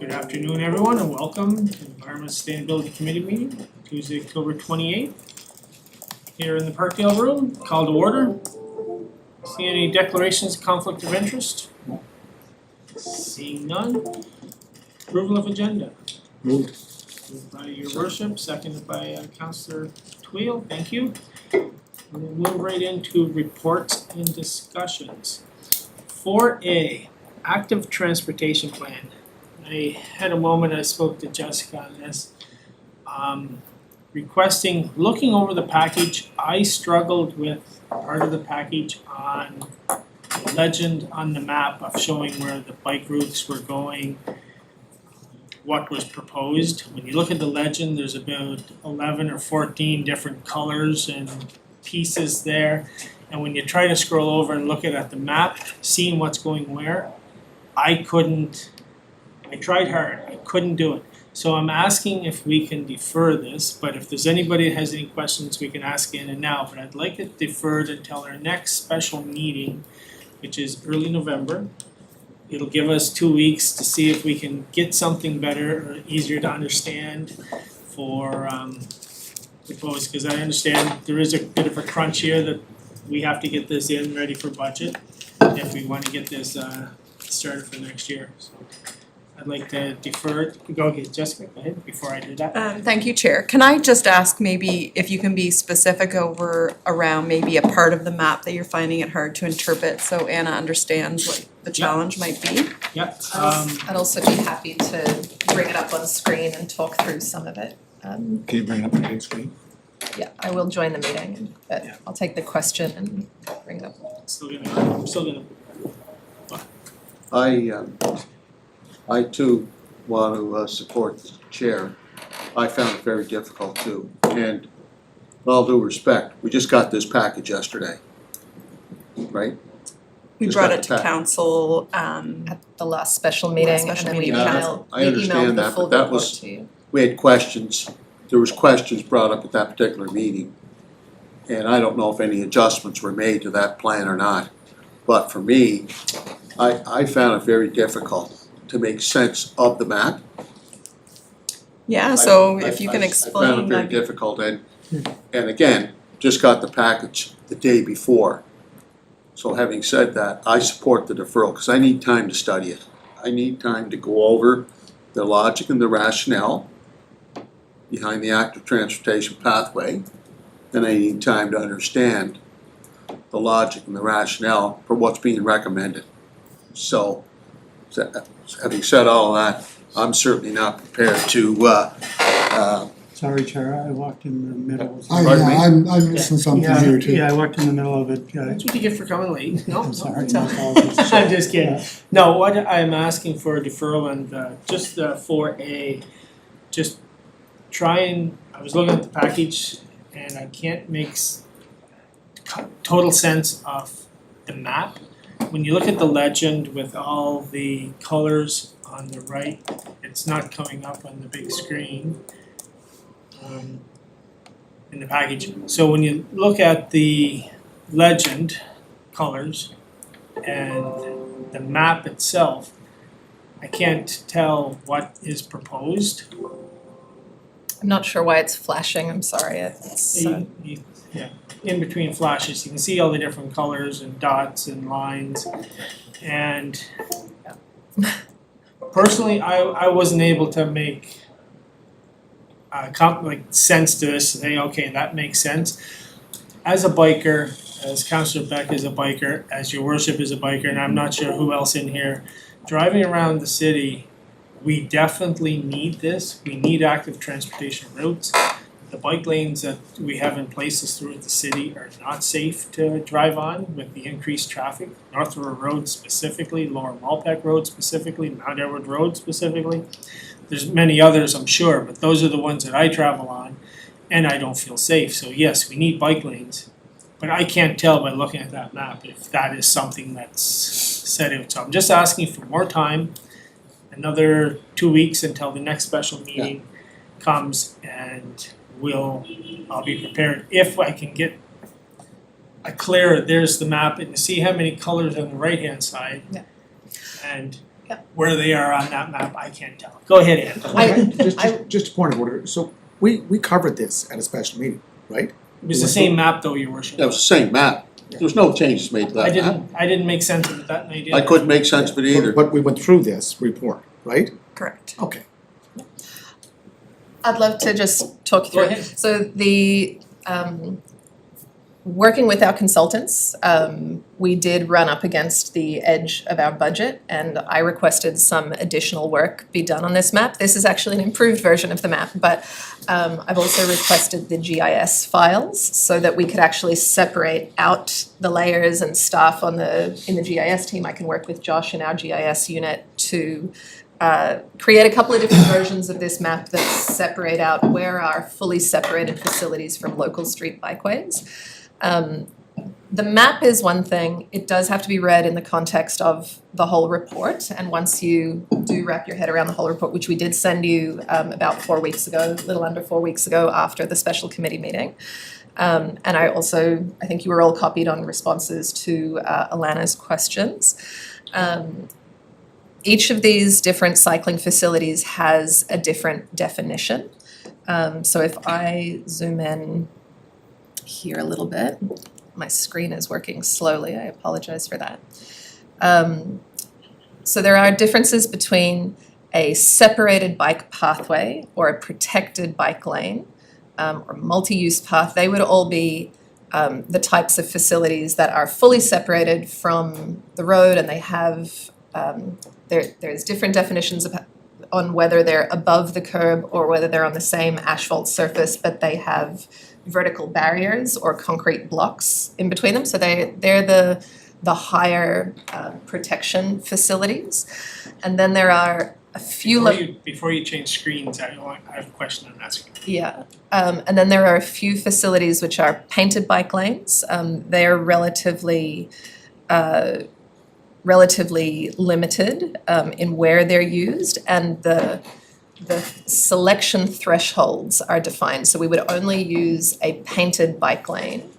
Good afternoon, everyone, and welcome to the Environment Sustainability Committee meeting, Tuesday, October 28th. Here in the Parkdale room, call to order. See any declarations of conflict of interest? Seeing none. Approval of agenda. Moved. Moved by your worship, seconded by Councillor Tweel, thank you. We'll move right into reports and discussions. 4A, active transportation plan. I had a moment, I spoke to Jessica on this. Looking over the package, I struggled with part of the package on the legend on the map of showing where the bike routes were going, what was proposed. When you look at the legend, there's about 11 or 14 different colors and pieces there. And when you try to scroll over and look at the map, seeing what's going where, I tried hard, I couldn't do it. So I'm asking if we can defer this, but if there's anybody that has any questions, we can ask in and now. But I'd like it deferred until our next special meeting, which is early November. It'll give us 2 weeks to see if we can get something better or easier to understand for proposed, because I understand there is a bit of a crunch here that we have to get this in ready for budget if we want to get this started for next year. So I'd like to defer it. Go ahead, Jessica, go ahead before I do that. Thank you, Chair. Can I just ask maybe if you can be specific around maybe a part of the map that you're finding it hard to interpret so Anna understands what the challenge might be? Yeah. I'd also be happy to bring it up on screen and talk through some of it. Can you bring it up on the big screen? Yeah, I will join the meeting, but Yeah. I'll take the question and bring it up. I'm still gonna. I too want to support the chair. I found it very difficult too, and with all due respect, we just got this package yesterday, right? We Just brought got it the to pack. council, At the last special meeting, and special then we meeting. emailed, I understand the that, full but that report was- to you. We had questions, there was questions brought up at that particular meeting, and I don't know if any adjustments were made to that plan or not. But for me, I found it very difficult to make sense of the map. yeah, so I- if you I- can I explain found it very that. difficult, and again, just got the package the day before. So having said that, I support the deferral, because I need time to study it. I need time to go over the logic and the rationale behind the active transportation pathway, and I need time to understand the logic and the rationale for what's being recommended. So, having said all of that, I'm certainly not prepared to, Sorry, Chair, I walked in the middle. Pardon me? I'm missing something Yeah, here too. Yeah, I walked in the middle of it, That's what you get for coming late. No, I'm sorry, it's my all- apologies. I'm just kidding. No, what I'm asking for a deferral and just 4A, just try and, I was looking at the package and I can't make total sense of the map. When you look at the legend with all the colors on the right, it's not coming up on the big screen in the package. So when you look at the legend colors and the map itself, I can't tell what is proposed. I'm not sure why it's flashing, I'm sorry, it's, Yeah, in between flashes, you can see all the different colors and dots and lines. And personally, I wasn't able to make sense to this, say, okay, that makes sense. As a biker, as Councillor Beck is a biker, as your worship is a biker, and I'm not sure who else in here, driving around the city, we definitely need this. We need active transportation routes. The bike lanes that we have in places throughout the city are not safe to drive on with the increased traffic. North River Road specifically, Lower Malpeck Road specifically, Mount Edward Road specifically. There's many others, I'm sure, but those are the ones that I travel on and I don't feel safe. So yes, we need bike lanes. But I can't tell by looking at that map if that is something that's set out. So I'm just asking for more time, another 2 weeks until the next special meeting comes, and I'll be prepared if I can get a clear, there's the map, and see how many colors on the right hand side. Yeah. And Where they are on that map, I can't tell. Go ahead, Ann. Just a point of order, so we covered this at a special meeting, right? It was the same map though, your worship. That was the same map. There's no changes made to that map. I didn't make sense of it that night either. I couldn't make sense of it either. But we went through this report, right? Correct. Okay. I'd love to just talk you Go through. ahead. So the working with our consultants, we did run up against the edge of our budget, and I requested some additional work be done on this map. This is actually an improved version of the map, but I've also requested the GIS files so that we could actually separate out the layers and staff in the GIS team. I can work with Josh in our GIS unit to create a couple of different versions of this map that separate out where are fully separated facilities from local street bikeways. The map is one thing. It does have to be read in the context of the whole report, and once you do wrap your head around the whole report, which we did send you about 4 weeks ago, a little under 4 weeks ago after the special committee meeting. And I think you were all copied on responses to Alana's questions. Each of these different cycling facilities has a different definition. So if I zoom in here a little bit, my screen is working slowly, I apologize for that. So there are differences between a separated bike pathway or a protected bike lane or multi-use path. They would all be the types of facilities that are fully separated from the road, and they have there's different definitions on whether they're above the curb or whether they're on the same asphalt surface, but they have vertical barriers or concrete blocks in between them. So they're the higher protection facilities. And then there are a few Before you change screens, I have a question on that screen. Yeah, and then there are a few facilities which are painted bike lanes. They're relatively limited in where they're used, and the selection thresholds are defined. So we would only use a painted bike lane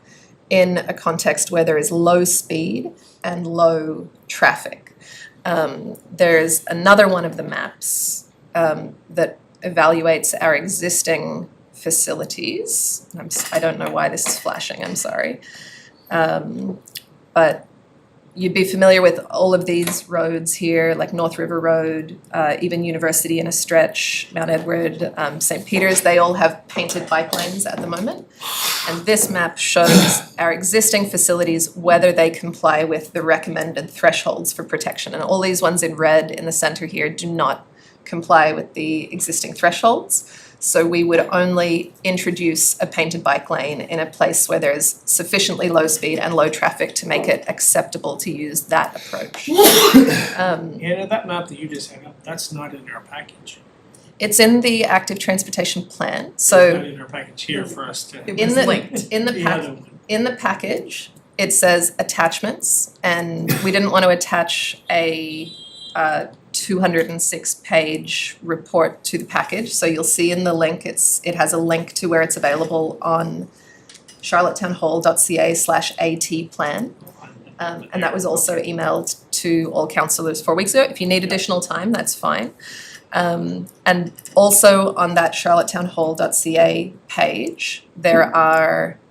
in a context where there is low speed and low traffic. There's another one of the maps that evaluates our existing facilities. I don't know why this is flashing, I'm sorry. But you'd be familiar with all of these roads here, like North River Road, even University in a stretch, Mount Edward, St. Peter's. They all have painted bike lanes at the moment. And this map shows our existing facilities, whether they comply with the recommended thresholds for protection. And all these ones in red in the center here do not comply with the existing thresholds. So we would only introduce a painted bike lane in a place where there's sufficiently low speed and low traffic to make it acceptable to use that approach. And that map that you just had up, that's not in our package. It's in the active transportation plan. It's not So in our package here for us to. in The other one. the package, it says attachments, and we didn't want to attach a 206-page report to the package. So you'll see in the link, it has a link to where it's available on charlottetownhall.ca/AT plan. And that was also emailed to all councillors 4 weeks ago. If you need additional time, that's fine. And also on that charlottetownhall.ca page,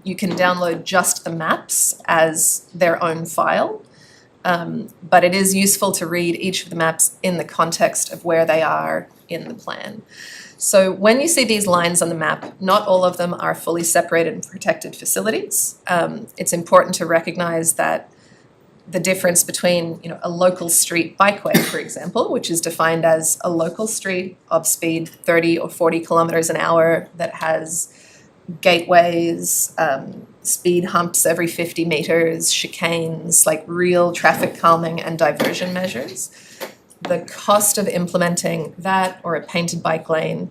you can download just the maps as their own file. But it is useful to read each of the maps in the context of where they are in the plan. So when you see these lines on the map, not all of them are fully separated and protected facilities. It's important to recognize that the difference between, a local street bikeway, for example, which is defined as a local street of speed 30 or 40 kilometers an hour that has gateways, speed humps every 50 meters, chicanes, like real traffic calming and diversion measures. The cost of implementing that or a painted bike lane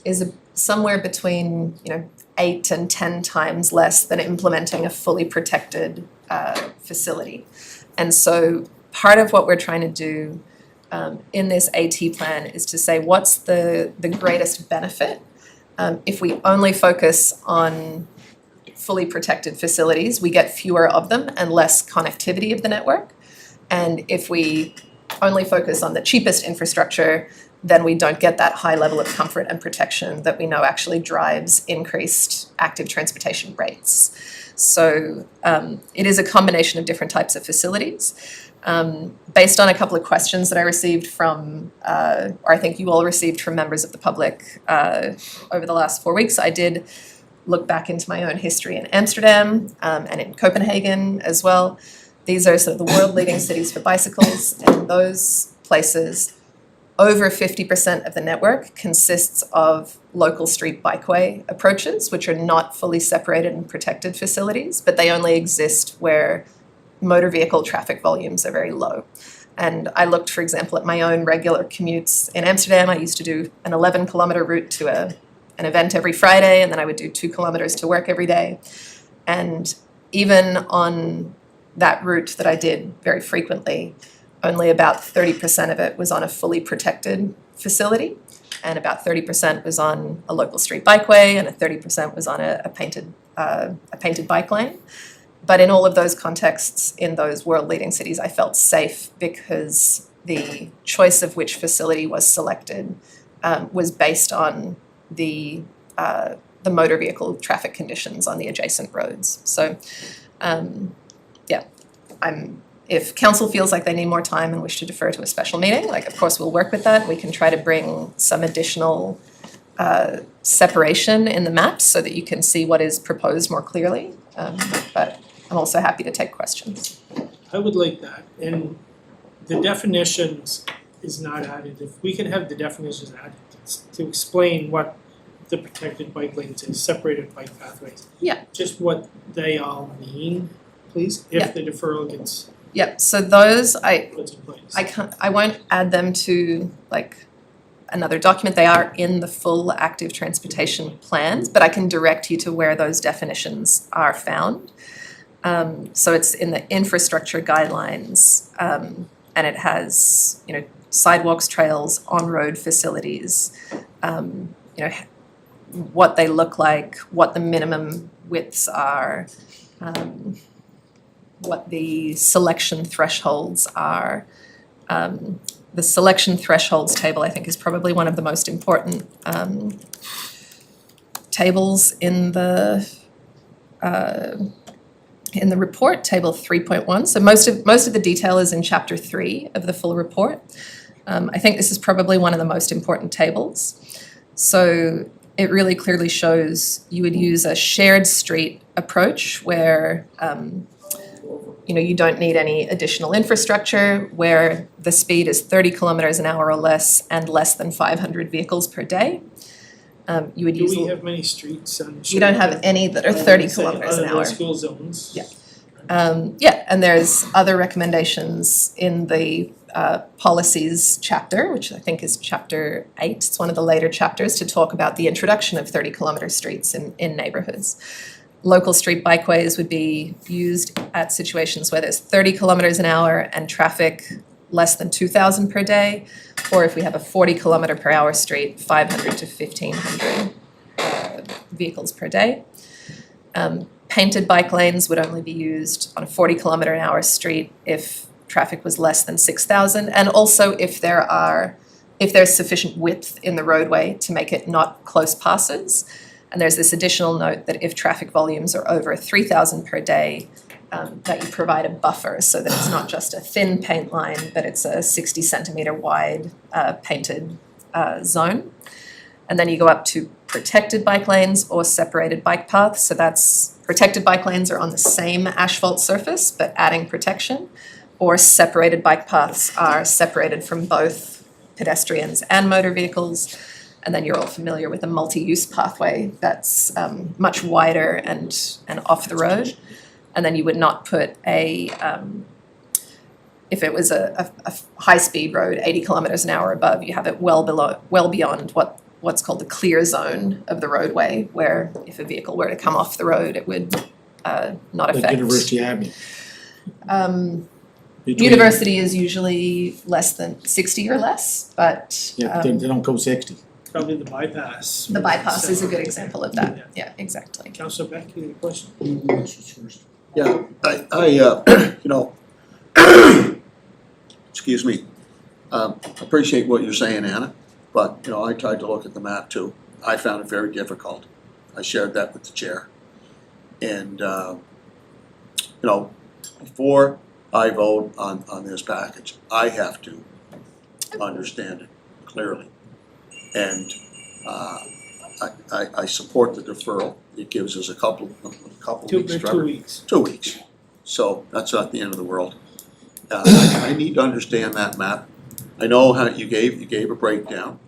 is somewhere between 8 and 10 times less than implementing a fully protected facility. And so part of what we're trying to do in this AT plan is to say what's the greatest benefit if we only focus on fully protected facilities, we get fewer of them and less connectivity of the network. And if we only focus on the cheapest infrastructure, then we don't get that high level of comfort and protection that we know actually drives increased active transportation rates. So it is a combination of different types of facilities. Based on a couple of questions that I received from, or I think you all received from members of the public over the last 4 weeks, I did look back into my own history in Amsterdam and in Copenhagen as well. These are sort of the world leading cities for bicycles, and in those places, over 50% of the network consists of local street bikeway approaches, which are not fully separated and protected facilities, but they only exist where motor vehicle traffic volumes are very low. And I looked, for example, at my own regular commutes in Amsterdam. I used to do an 11-kilometer route to an event every Friday, and then I would do 2 kilometers to work every day. And even on that route that I did very frequently, only about 30% of it was on a fully protected facility, and about 30% was on a local street bikeway, and 30% was on a painted bike lane. But in all of those contexts, in those world-leading cities, I felt safe because the choice of which facility was selected was based on the motor vehicle traffic conditions on the adjacent roads. So, if council feels like they need more time and wish to defer to a special meeting, like, of course, we'll work with that. We can try to bring some additional separation in the maps so that you can see what is proposed more clearly. But I'm also happy to take questions. I would like that, and the definitions is not added. If we can have the definitions added to explain what the protected bike lanes is, separated bike pathways. Yeah. Just what they all mean, please, Yeah. if the deferral gets Yep, so those, put in place. I won't add them to like another document. They are in the full active transportation plans, but I can direct you to where those definitions are found. So it's in the infrastructure guidelines, and it has, sidewalks, trails, on-road facilities, what they look like, what the minimum widths are, what the selection thresholds are. The selection thresholds table, I think, is probably one of the most important tables in the report, table 3.1. So most of the detail is in chapter 3 of the full report. I think this is probably one of the most important tables. So it really clearly shows you would use a shared street approach where you don't need any additional infrastructure, where the speed is 30 kilometers an hour or less and less than 500 vehicles per day. You would Do use. we have many streets on? We don't have any that are 30 kilometers an Other hour. than school zones? Yeah. And there's other recommendations in the policies chapter, which I think is chapter 8. It's one of the later chapters to talk about the introduction of 30-kilometer streets in neighborhoods. Local street bikeways would be used at situations where there's 30 kilometers an hour and traffic less than 2,000 per day, or if we have a 40 kilometer per hour street, 500 to 1,500 vehicles per day. Painted bike lanes would only be used on a 40 kilometer an hour street if traffic was less than 6,000, and also if there's sufficient width in the roadway to make it not close passes. And there's this additional note that if traffic volumes are over 3,000 per day, that you provide a buffer so that it's not just a thin paint line, but it's a 60 centimeter wide painted zone. And then you go up to protected bike lanes or separated bike paths. So that's protected bike lanes are on the same asphalt surface, but adding protection, or separated bike paths are separated from both pedestrians and motor vehicles. And then you're all familiar with a multi-use pathway that's much wider and off the road. And then you would not put if it was a high-speed road, 80 kilometers an hour above, you have it well beyond what's called the clear zone of the roadway, where if a vehicle were to come off the road, it would not affect. Like University Avenue. University is usually less than 60 or less, but Yeah, they don't go 60. Probably the bypass. the bypass is a good example of that. Yeah, exactly. Councilor Beck, you have a question? Yeah, I excuse me, Appreciate what you're saying, Anna, but, you know, I tried to look at the map too. I found it very difficult. I shared that with the chair. And, you know, before I vote on this package, I have to understand it clearly. And, I support the deferral. It gives us a couple weeks. 2 weeks. 2 weeks. So that's not the end of the world. I need to understand that map. I know how you gave a breakdown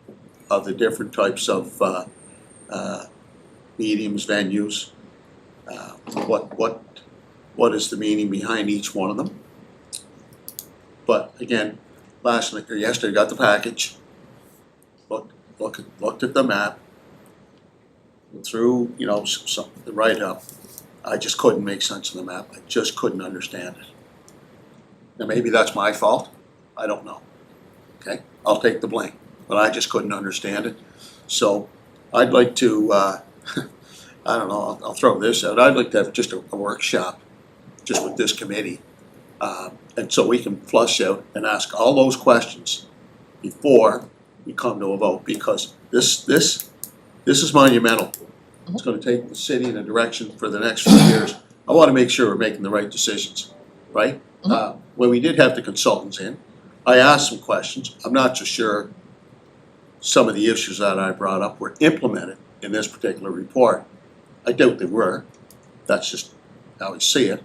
of the different types of mediums, venues. What is the meaning behind each one of them? But again, last night or yesterday, got the package. Looked at the map. Through, you know, the write-up. I just couldn't make sense of the map. I just couldn't understand it. Now maybe that's my fault. I don't know. Okay, I'll take the blame, but I just couldn't understand it. So I'd like to, I don't know, I'll throw this out. I'd like to have just a workshop, just with this committee. And so we can flush out and ask all those questions before we come to a vote, because this is monumental. It's gonna take the city in a direction for the next few years. I wanna make sure we're making the right decisions, right? When we did have the consultants in, I asked some questions. I'm not so sure some of the issues that I brought up were implemented in this particular report. I doubt they were. That's just how I see it.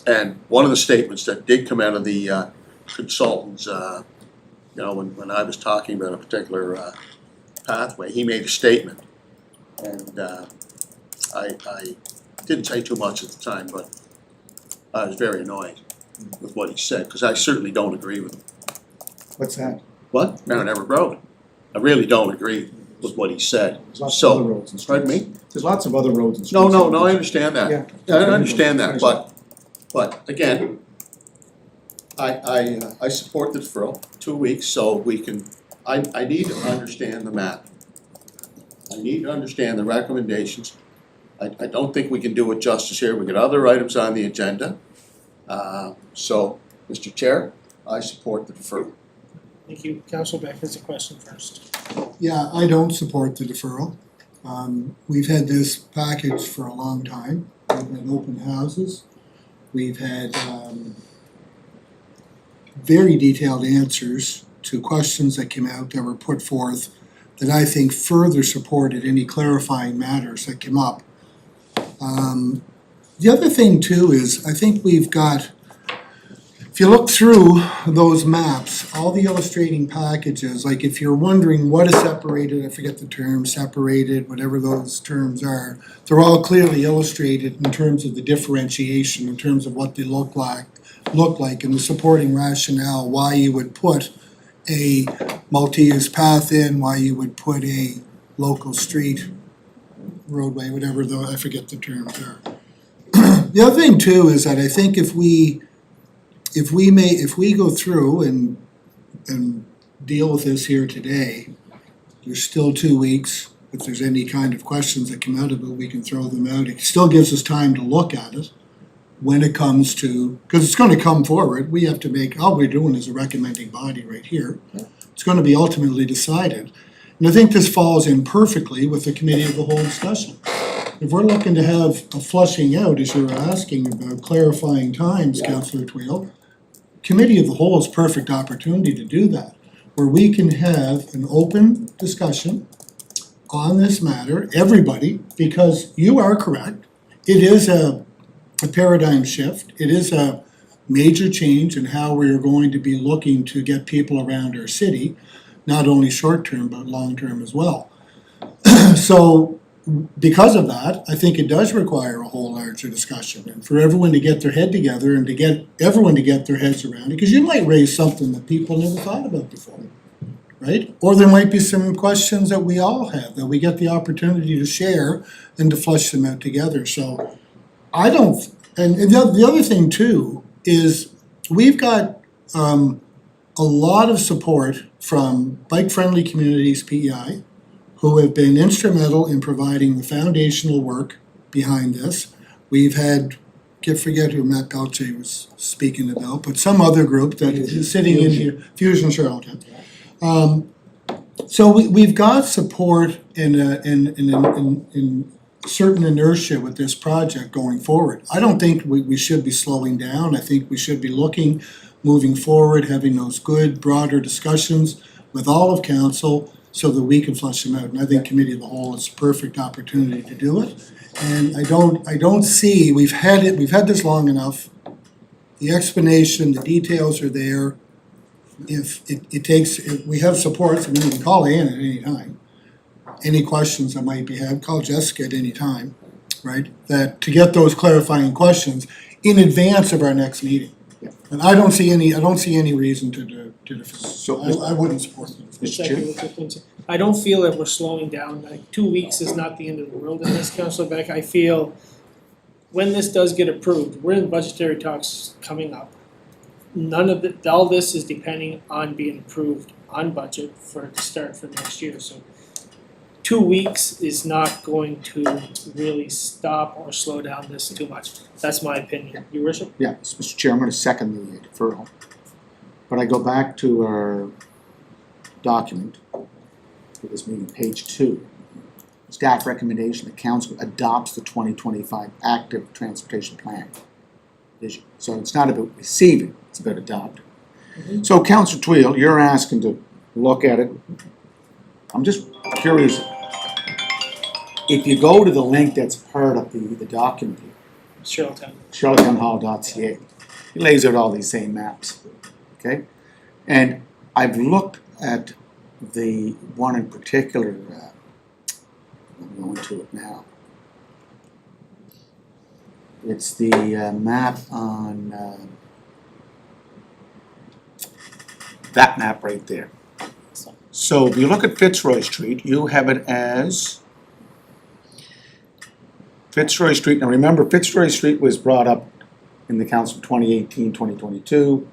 And one of the statements that did come out of the consultants, you know, when I was talking about a particular pathway, he made a statement. And I didn't say too much at the time, but I was very annoyed with what he said, because I certainly don't agree with him. What's that? What? Mount Everett Road. I really don't agree with what he said. There's lots of So, other roads and pardon streets. me? There's lots of other roads and streets. No, I understand that. Yeah. I understand that, but again, I support the deferral, 2 weeks, so we can, I need to understand the map. I need to understand the recommendations. I don't think we can do it justice here. We've got other items on the agenda. So, Mr. Chair, I support the deferral. Thank you. Council Beck has a question first. Yeah, I don't support the deferral. We've had this package for a long time. We've had open houses. We've had very detailed answers to questions that came out that were put forth that I think further supported any clarifying matters that came up. The other thing too is, I think we've got, if you look through those maps, all the illustrating packages, like if you're wondering what is separated, I forget the term, separated, whatever those terms are, they're all clearly illustrated in terms of the differentiation, in terms of what they look like, and the supporting rationale, why you would put a multi-use path in, why you would put a local street, roadway, whatever, I forget the terms are. The other thing too is that I think if we go through and deal with this here today, there's still 2 weeks. If there's any kind of questions that come out of it, we can throw them out. It still gives us time to look at it when it comes to, because it's gonna come forward, we have to make, all we're doing is a recommending body right here. It's gonna be ultimately decided. And I think this falls in perfectly with the committee of the whole discussion. If we're looking to have a flushing out, as you were asking about clarifying times, Councillor Twill, committee of the whole is perfect opportunity to do that, where we can have an open discussion on this matter, everybody, because you are correct. It is a paradigm shift. It is a major change in how we're going to be looking to get people around our city, not only short-term, but long-term as well. So, because of that, I think it does require a whole larger discussion, and for everyone to get their head together and to get everyone to get their heads around it, because you might raise something that people never thought about before, right? Or there might be some questions that we all have, that we get the opportunity to share and to flush them out together. So I don't, and the other thing too is we've got a lot of support from Bike Friendly Communities, PEI, who have been instrumental in providing the foundational work behind this. We've had forget who Matt Gauthier was speaking about, but some other group that is sitting in here, Fusion Charlton. So we've got support in certain inertia with this project going forward. I don't think we should be slowing down. I think we should be looking, moving forward, having those good broader discussions with all of council so that we can flesh them out. And I think committee of the whole is a perfect opportunity to do it. And I don't see, we've had this long enough. The explanation, the details are there. If we have support, so we can call Ann at any time. Any questions that might be had, call Jessica at any time, right? That, to get those clarifying questions in advance of our next meeting. Yeah. And I don't see any reason to defer. So, I wouldn't support it. Mr. Chair? I don't feel that we're slowing down, like 2 weeks is not the end of the world in this, Councillor Beck. I feel when this does get approved, we're in budgetary talks coming up. All this is depending on being approved on budget for it to start for next year, so 2 weeks is not going to really stop or slow down this too much. That's my opinion. Your worship? Yeah, Mr. Chair, I'm gonna second the deferral. But I go back to our document for this meeting, page 2. Staff recommendation, the council adopts the 2025 active transportation plan. So it's not about receiving, it's about adopting. So Councillor Twill, you're asking to look at it. I'm just curious, if you go to the link that's part of the document here, charlottetownhall.ca, it lays out all these same maps, okay? And I've looked at the one in particular, I'm going to it now. It's the map on, that map right there. So if you look at Fitzroy Street, you have it as Fitzroy Street. Now remember, Fitzroy Street was brought up in the council 2018, 2022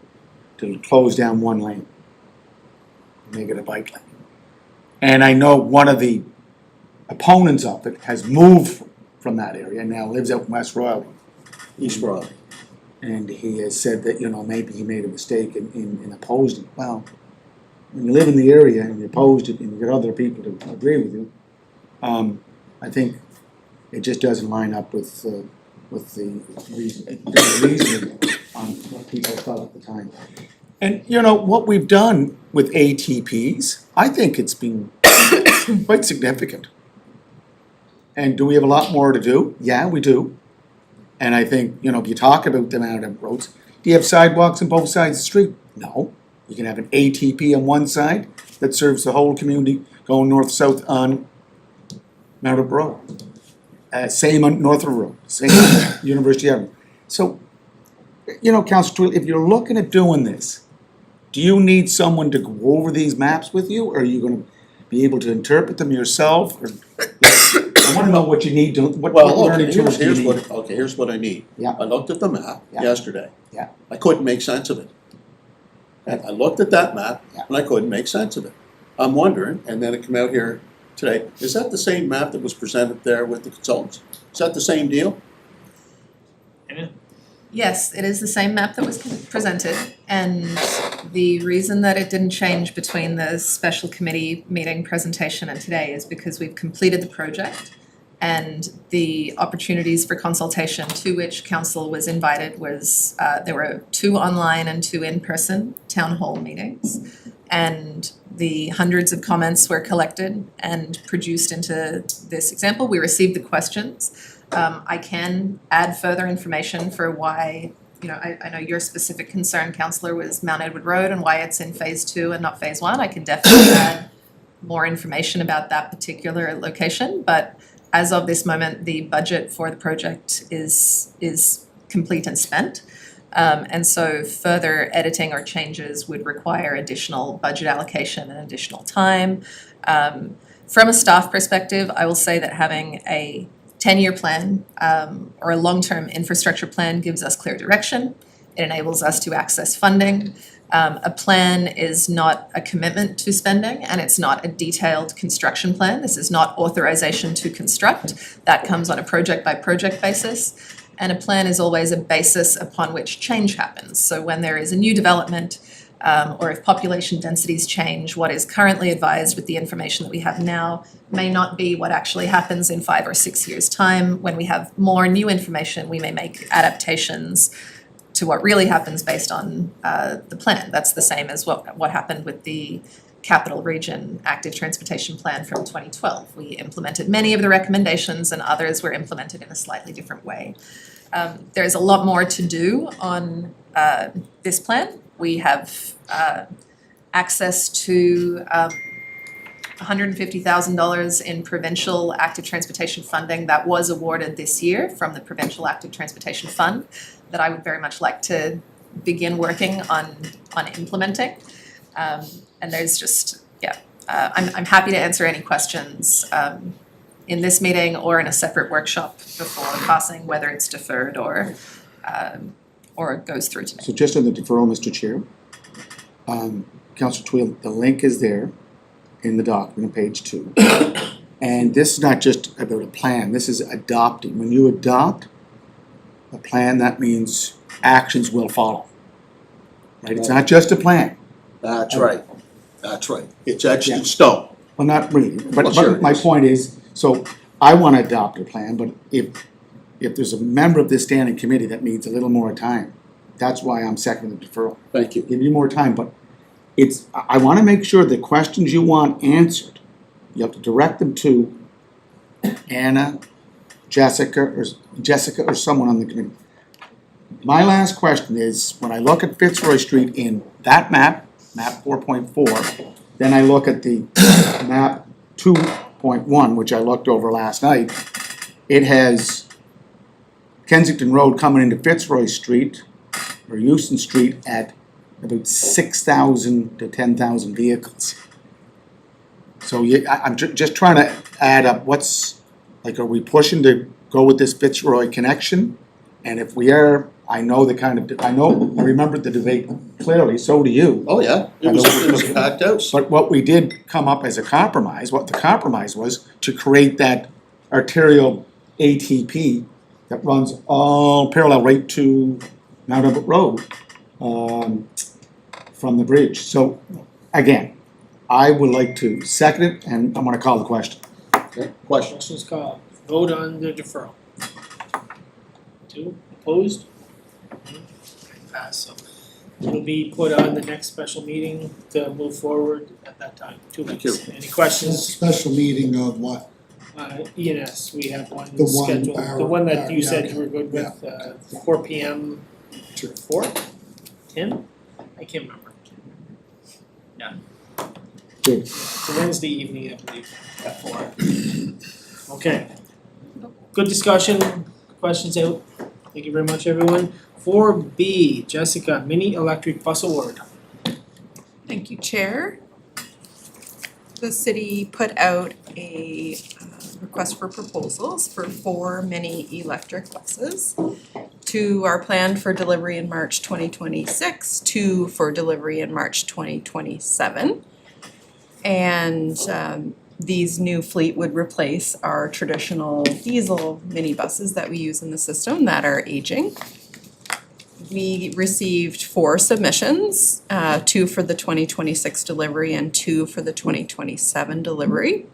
to close down one lane, make it a bike lane. And I know one of the opponents of it has moved from that area and now lives out in West Royal, East Broad. and he has said that, you know, maybe he made a mistake in opposing it. Well, when you live in the area and you opposed it and you get other people to agree with you, I think it just doesn't line up with the reasoning on what people thought at the time. And, you know, what we've done with ATPs, I think it's been quite significant. And do we have a lot more to do? Yeah, we do. And I think, you know, if you talk about them out on roads, do you have sidewalks on both sides of the street? No. You can have an ATP on one side that serves the whole community going north-south on Meadow Road. Same on Northwood Road, same on University Avenue. So, you know, Councillor Twill, if you're looking at doing this, do you need someone to go over these maps with you, or are you gonna be able to interpret them yourself? Or, I wanna know what you need to, what Well, learning okay, tools do you need? here's what I need. Yeah. I looked at the map Yeah. yesterday. Yeah. I couldn't make sense of it. And I looked at that map Yeah. and I couldn't make sense of it. I'm wondering, and then it came out here today, is that the same map that was presented there with the consultants? Is that the same deal? Yes, it is the same map that was presented, and the reason that it didn't change between the special committee meeting presentation and today is because we've completed the project, and the opportunities for consultation to which council was invited was, there were 2 online and 2 in-person town hall meetings, and the hundreds of comments were collected and produced into this example. We received the questions. I can add further information for why, you know, I know your specific concern, councillor, was Mount Edward Road and why it's in phase 2 and not phase 1. I can definitely add more information about that particular location, but as of this moment, the budget for the project is complete and spent. And so further editing or changes would require additional budget allocation and additional time. From a staff perspective, I will say that having a 10-year plan or a long-term infrastructure plan gives us clear direction. It enables us to access funding. A plan is not a commitment to spending, and it's not a detailed construction plan. This is not authorization to construct. That comes on a project-by-project basis. And a plan is always a basis upon which change happens. So when there is a new development, or if population densities change, what is currently advised with the information that we have now may not be what actually happens in 5 or 6 years' time. When we have more new information, we may make adaptations to what really happens based on the plan. That's the same as what happened with the Capital Region Active Transportation Plan from 2012. We implemented many of the recommendations and others were implemented in a slightly different way. There's a lot more to do on this plan. We have access to $150,000 in provincial active transportation funding that was awarded this year from the Provincial Active Transportation Fund that I would very much like to begin working on implementing. And there's just, I'm happy to answer any questions in this meeting or in a separate workshop before passing, whether it's deferred or it goes through today. So just on the deferral, Mr. Chair, Councillor Twill, the link is there in the document on page 2. And this is not just about a plan, this is adopting. When you adopt a plan, that means actions will follow. Right? It's not just a plan. That's right, that's right. It's etched in stone. Well, not really, Well, sure but it my is. point is, so I wanna adopt a plan, but if there's a member of this standing committee that needs a little more time, that's why I'm seconding the deferral. Thank you. Give you more time, but I wanna make sure the questions you want answered, you have to direct them to Anna, Jessica, or someone on the committee. My last question is, when I look at Fitzroy Street in that map 4.4, then I look at the map 2.1, which I looked over last night, it has Kensington Road coming into Fitzroy Street, or Euston Street at about 6,000 to 10,000 vehicles. So I'm just trying to add up are we pushing to go with this Fitzroy connection? And if we are, I remember the debate clearly, so do you. Oh, yeah, it was a packed house. But what we did come up as a compromise, what the compromise was to create that arterial ATP that runs all parallel right to Mount Everett Road from the bridge. So again, I would like to second it and I'm gonna call the question. Okay, questions? Questions called, vote on the deferral. 2, opposed? Pass, so it'll be put on the next special meeting to move forward at that time, 2 Thank weeks. Any questions? Special meeting of what? ENS, we have one The one scheduled, the one that you yeah, said okay. you were good with, 4 PM to 4? Tim? I can't remember. Good. It's a Wednesday evening, I believe, at 4. Okay. Good discussion, questions out. Thank you very much, everyone. 4B, Jessica, mini electric bus award. Thank you, Chair. The city put out a request for proposals for 4 mini electric buses. 2 are planned for delivery in March 2026, 2 for delivery in March 2027. And these new fleet would replace our traditional diesel minibuses that we use in the system that are aging. We received 4 submissions, 2 for the 2026 delivery and 2 for the 2027 delivery.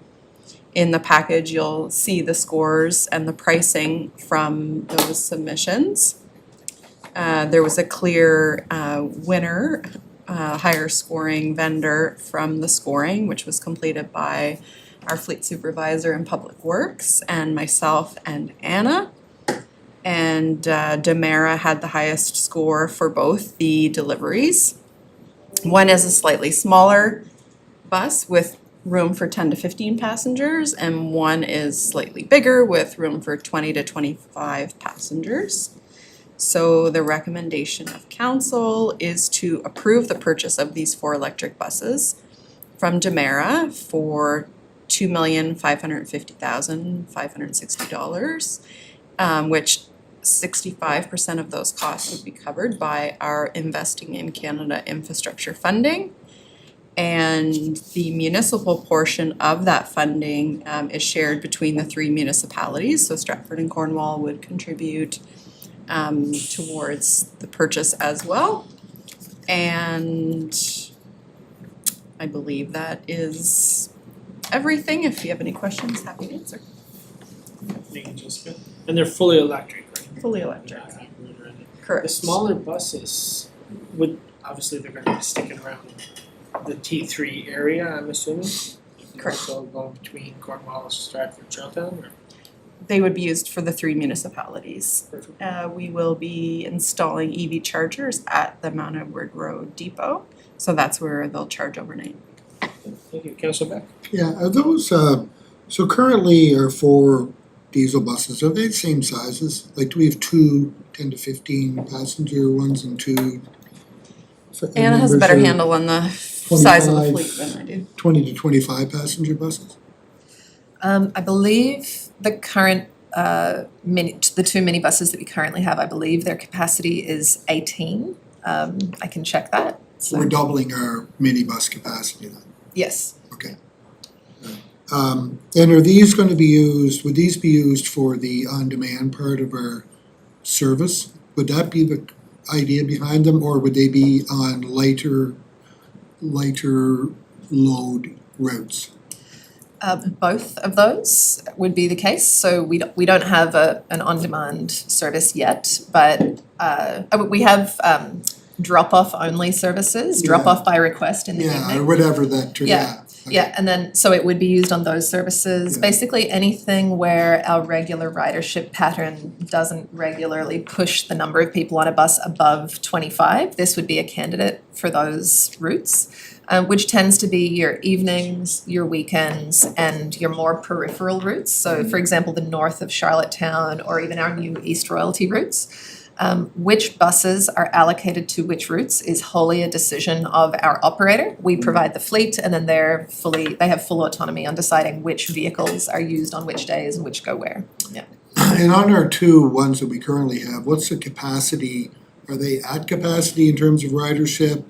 In the package, you'll see the scores and the pricing from those submissions. There was a clear winner, higher scoring vendor from the scoring, which was completed by our fleet supervisor in Public Works and myself and Anna. And Demera had the highest score for both the deliveries. One is a slightly smaller bus with room for 10 to 15 passengers, and one is slightly bigger with room for 20 to 25 passengers. So the recommendation of council is to approve the purchase of these 4 electric buses from Demera for $2,550,560, which 65% of those costs would be covered by our Investing in Canada infrastructure funding. And the municipal portion of that funding is shared between the 3 municipalities. So Stratford and Cornwall would contribute towards the purchase as well. And I believe that is everything. If you have any questions, happy to answer. Thank you, Jessica. And they're fully electric, right? Fully electric. The Correct. smaller buses would, obviously they're gonna be sticking around the T3 area, I'm assuming? Correct. So going between Cornwallis, Stratford, Charlton, or? They would be used for the 3 municipalities. Perfect. We will be installing EV chargers at the Mount Edward Road Depot, so that's where they'll charge overnight. Thank you, Councilor Beck. Yeah, are those, so currently our 4 diesel buses, are they the same sizes? Like, do we have 2 10 to 15 passenger ones and 2? Anna has a better handle on the size of the 25. fleet than I do. 20 to 25 passenger buses? I believe the current the 2 minibuses that we currently have, I believe their capacity is 18. I can check that. So we're doubling our minibus capacity then? Yes. Okay. And are these gonna be used, would these be used for the on-demand part of our service? Would that be the idea behind them, or would they be on lighter load routes? Both of those would be the case. So we don't have an on-demand service yet, but we have drop-off only services, Yeah. drop-off by request in the evening. Yeah, or whatever that, Yeah. Yeah, and then, so it would be used on those services, Yeah. basically anything where our regular ridership pattern doesn't regularly push the number of people on a bus above 25, this would be a candidate for those routes, which tends to be your evenings, your weekends, and your more peripheral routes. So for example, the north of Charlottetown, or even our new East Royalty routes. Which buses are allocated to which routes is wholly a decision of our operator. We provide the fleet, and then they have full autonomy on deciding which vehicles are used on which days and which go where. Yeah. And on our 2 ones that we currently have, what's the capacity? Are they at capacity in terms of ridership?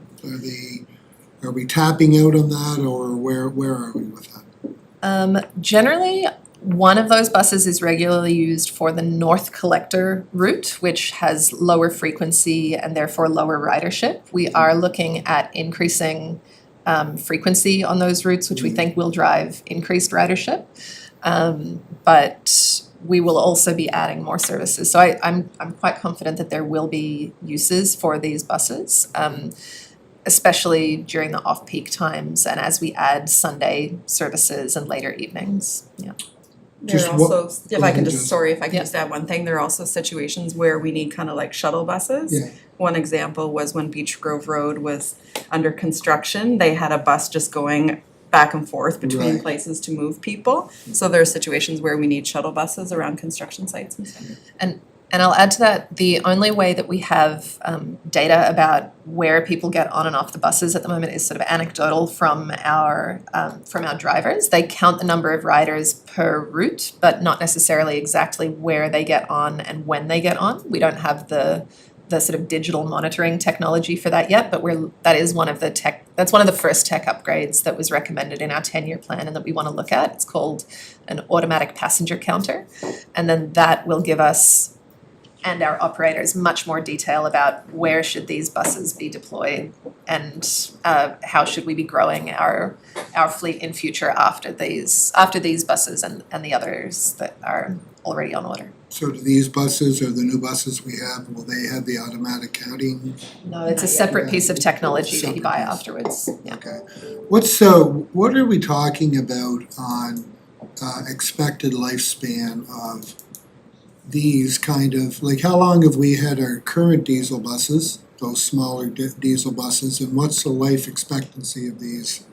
Are we tapping out on that, or where are we with that? Generally, one of those buses is regularly used for the North Collector route, which has lower frequency and therefore lower ridership. We are looking at increasing frequency on those routes, which we think will drive increased ridership. But we will also be adding more services. So I'm quite confident that there will be uses for these buses, especially during the off-peak times and as we add Sunday services and later evenings. Yeah. There Just are what- also, if go I ahead, can just, Jess. sorry, if I can Yeah. just add one thing, there are also situations where we need kind of like shuttle buses. Yeah. One example was when Beech Grove Road was under construction, they had a bus just going back and forth between Right. places to move people. So there are situations where we need shuttle buses around construction sites and stuff. And I'll add to that, the only way that we have data about where people get on and off the buses at the moment is sort of anecdotal from our drivers. They count the number of riders per route, but not necessarily exactly where they get on and when they get on. We don't have the sort of digital monitoring technology for that yet, but that's one of the first tech upgrades that was recommended in our 10-year plan and that we want to look at. It's called an automatic passenger counter, and then that will give us and our operators much more detail about where should these buses be deployed and how should we be growing our fleet in future after these buses and the others that are already on order. So do these buses or the new buses we have, will they have the automatic counting? No, it's a Not yet. separate piece of technology that you buy Separate piece. afterwards. Yeah. Okay. What are we talking about on expected lifespan of these kind of, like how long have we had our current diesel buses, those smaller diesel buses, and what's the life expectancy of these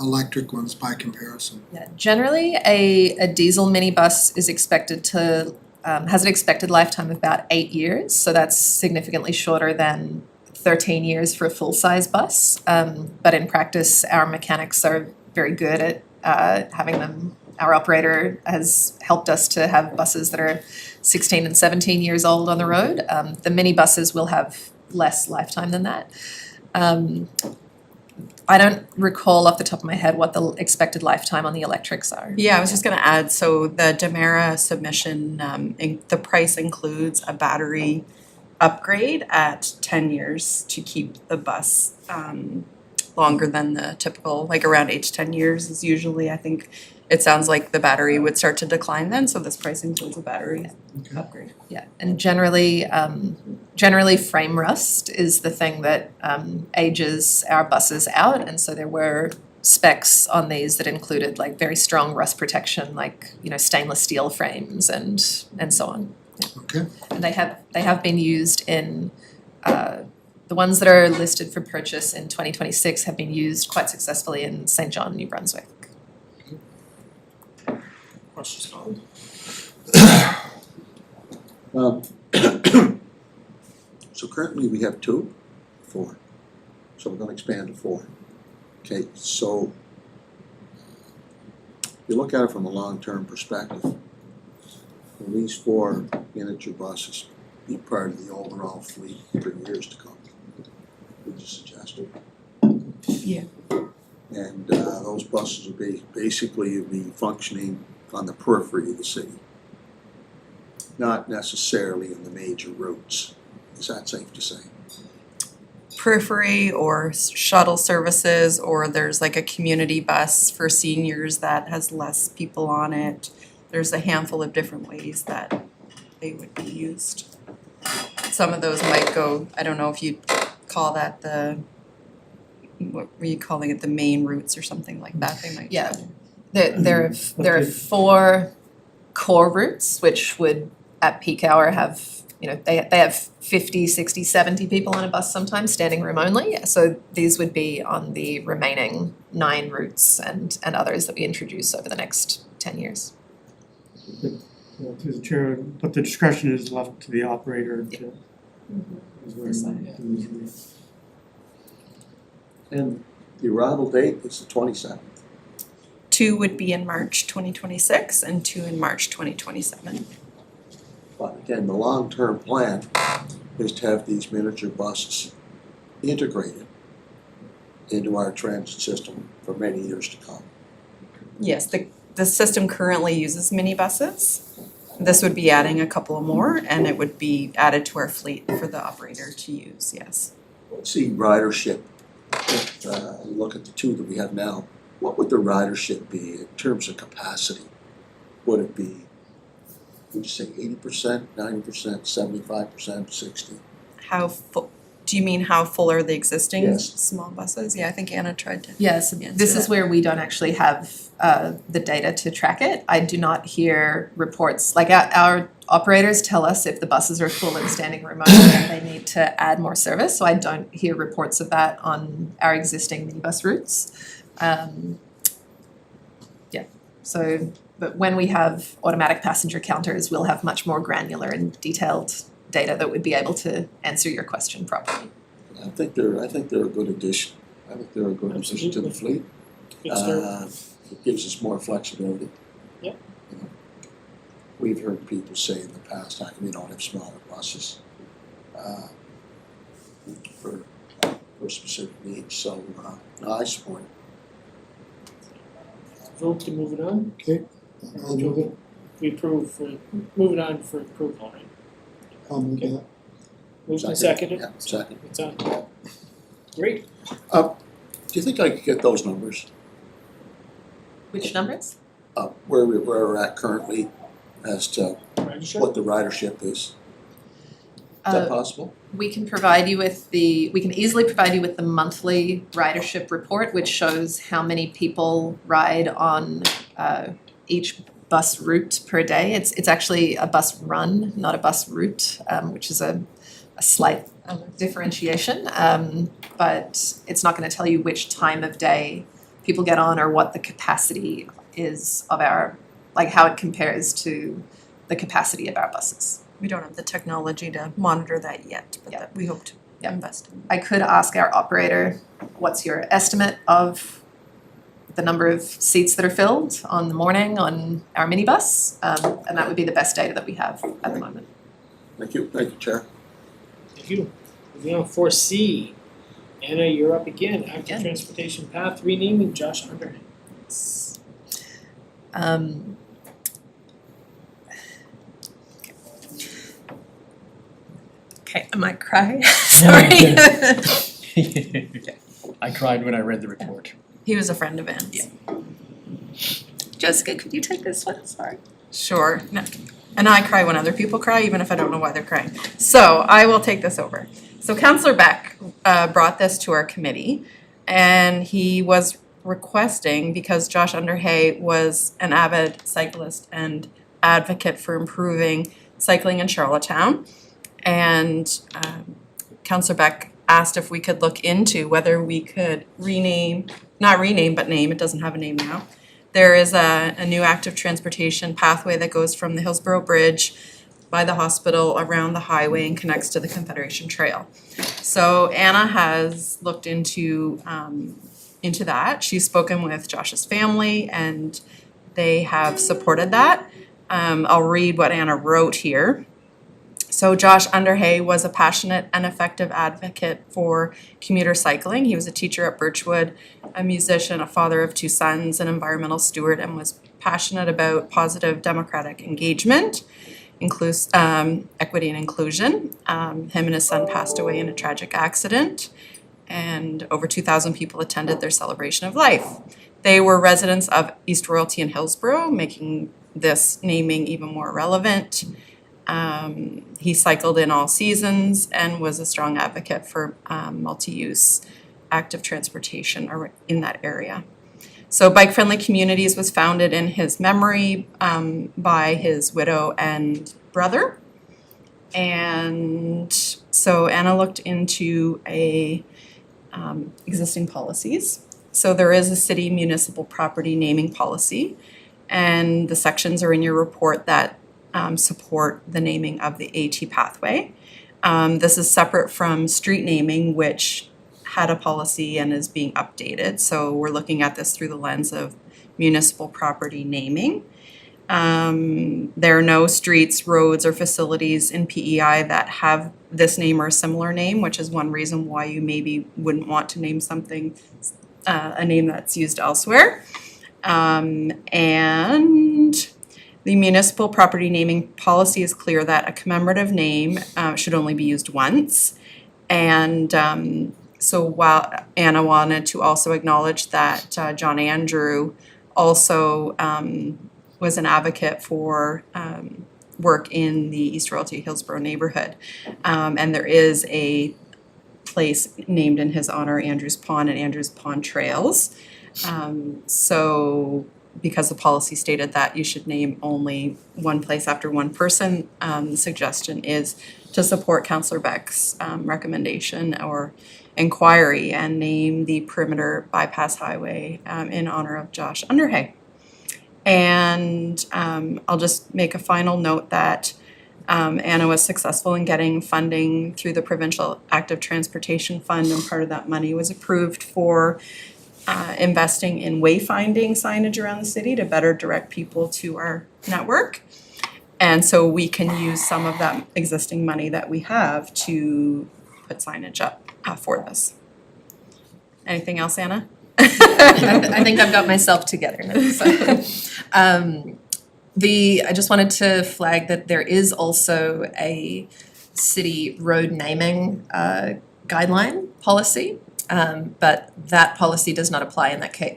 electric ones by comparison? Yeah, generally, a diesel minibus is expected to has an expected lifetime of about 8 years, so that's significantly shorter than 13 years for a full-size bus. But in practice, our mechanics are very good at having them. Our operator has helped us to have buses that are 16 and 17 years old on the road. The minibuses will have less lifetime than that. I don't recall off the top of my head what the expected lifetime on the electrics are. Yeah, I was just gonna add, so the Demera submission, the price includes a battery upgrade at 10 years to keep the bus longer than the typical, like around 8 to 10 years is usually, I think, it sounds like the battery would start to decline then, so this price includes a battery upgrade. Yeah, and generally frame rust is the thing that ages our buses out, and so there were specs on these that included like very strong rust protection, like, you know, stainless steel frames and so on. Okay. And they have been used in the ones that are listed for purchase in 2026 have been used quite successfully in St. John, New Brunswick. Questions called? So currently we have 4, so we're gonna expand to 4. Okay, so you look at it from a long-term perspective, will these 4 miniature buses be part of the overall fleet for years to come? Would you suggest it? Yeah. And those buses will basically be functioning on the periphery of the city, not necessarily in the major routes. Is that safe to say? Periphery or shuttle services, or there's like a community bus for seniors that has less people on it. There's a handful of different ways that they would be used. Some of those might go, I don't know if you'd call that what were you calling it, the main routes or something like that, they might. Yeah. There are 4 core routes which would at peak hour have, you know, they have 50, 60, 70 people on a bus sometimes, standing room only. So these would be on the remaining 9 routes and others that we introduce over the next 10 years. Well, through the chair, but the discretion is left to the operator to. is where Decide. And the arrival date is the 27th. 2 would be in March 2026 and 2 in March 2027. But again, the long-term plan is to have these miniature buses integrated into our transit system for many years to come. Yes, the system currently uses minibuses. This would be adding a couple more, and it would be added to our fleet for the operator to use, yes. Let's see ridership, look at the 2 that we have now. What would the ridership be in terms of capacity? Would it be, would you say 80%, 90%, 75%, 60? How full, do you mean how full are the existing Yes. small buses? Yeah, I think Anna tried to. Yes, answer this is that. where we don't actually have the data to track it. I do not hear reports, like our operators tell us if the buses are full and standing room only and they need to add more service, so I don't hear reports of that on our existing minibus routes. So, but when we have automatic passenger counters, we'll have much more granular and detailed data that would be able to answer your question properly. I think they're a good addition. I think they're a good addition to the fleet. Good start. It gives us more flexibility. Yep. You know, we've heard people say in the past, how come you don't have smaller buses for specific needs? So no, I support it. Vote to move it on? Okay, I'll move it, We approve for, move it on for approval, right? I'll move that. Moved and seconded? Yeah, second. It's on. Great. Do you think I could get those numbers? Which numbers? Where we're at currently as to Register? what the ridership is? Is that possible? We can provide you with we can easily provide you with the monthly ridership report, which shows how many people ride on each bus route per day. It's actually a bus run, not a bus route, which is a slight differentiation. But it's not going to tell you which time of day people get on or what the capacity is of like how it compares to the capacity of our buses. We don't have the technology to monitor that yet, but Yeah. that we hope to Yeah. invest in. I could ask our operator, what's your estimate of the number of seats that are filled on the morning on our minibus? And that would be the best data that we have at the moment. Thank you, Chair. Thank you. Moving on, 4C, Anna, you're up again, active transportation path renaming Josh Underhill. Um, okay, I might cry, sorry. I cried when I read the report. He was a friend of Anne's. Jessica, could you take this one? Sorry. Sure. No. And I cry when other people cry, even if I don't know why they're crying. So I will take this over. So Councillor Beck brought this to our committee, and he was requesting, because Josh Underhay was an avid cyclist and advocate for improving cycling in Charlottetown, and Councillor Beck asked if we could look into whether we could not rename, but name, it doesn't have a name now. There is a new active transportation pathway that goes from the Hillsborough Bridge by the hospital around the highway and connects to the Confederation Trail. So Anna has looked into that. She's spoken with Josh's family and they have supported that. I'll read what Anna wrote here. So Josh Underhay was a passionate and effective advocate for commuter cycling. He was a teacher at Birchwood, a musician, a father of 2 sons, an environmental steward, and was passionate about positive democratic engagement, equity and inclusion. Him and his son passed away in a tragic accident, and over 2,000 people attended their celebration of life. They were residents of East Royalty and Hillsborough, making this naming even more relevant. He cycled in all seasons and was a strong advocate for multi-use active transportation in that area. So Bike Friendly Communities was founded in his memory by his widow and brother. And so Anna looked into existing policies. So there is a city municipal property naming policy, and the sections are in your report that support the naming of the AT pathway. This is separate from street naming, which had a policy and is being updated. So we're looking at this through the lens of municipal property naming. There are no streets, roads, or facilities in PEI that have this name or a similar name, which is one reason why you maybe wouldn't want to name something, a name that's used elsewhere. And the municipal property naming policy is clear that a commemorative name should only be used once. And so while Anna wanted to also acknowledge that John Andrew also was an advocate for work in the East Royalty Hillsborough neighborhood. And there is a place named in his honor, Andrews Pond and Andrews Pond Trails. So because the policy stated that you should name only one place after one person, the suggestion is to support Councillor Beck's recommendation or inquiry and name the perimeter bypass highway in honor of Josh Underhay. And I'll just make a final note that Anna was successful in getting funding through the Provincial Active Transportation Fund, and part of that money was approved for investing in wayfinding signage around the city to better direct people to our network. And so we can use some of that existing money that we have to put signage up for this. Anything else, Anna? I think I've got myself together now. So. I just wanted to flag that there is also a city road naming guideline policy. But that policy does not apply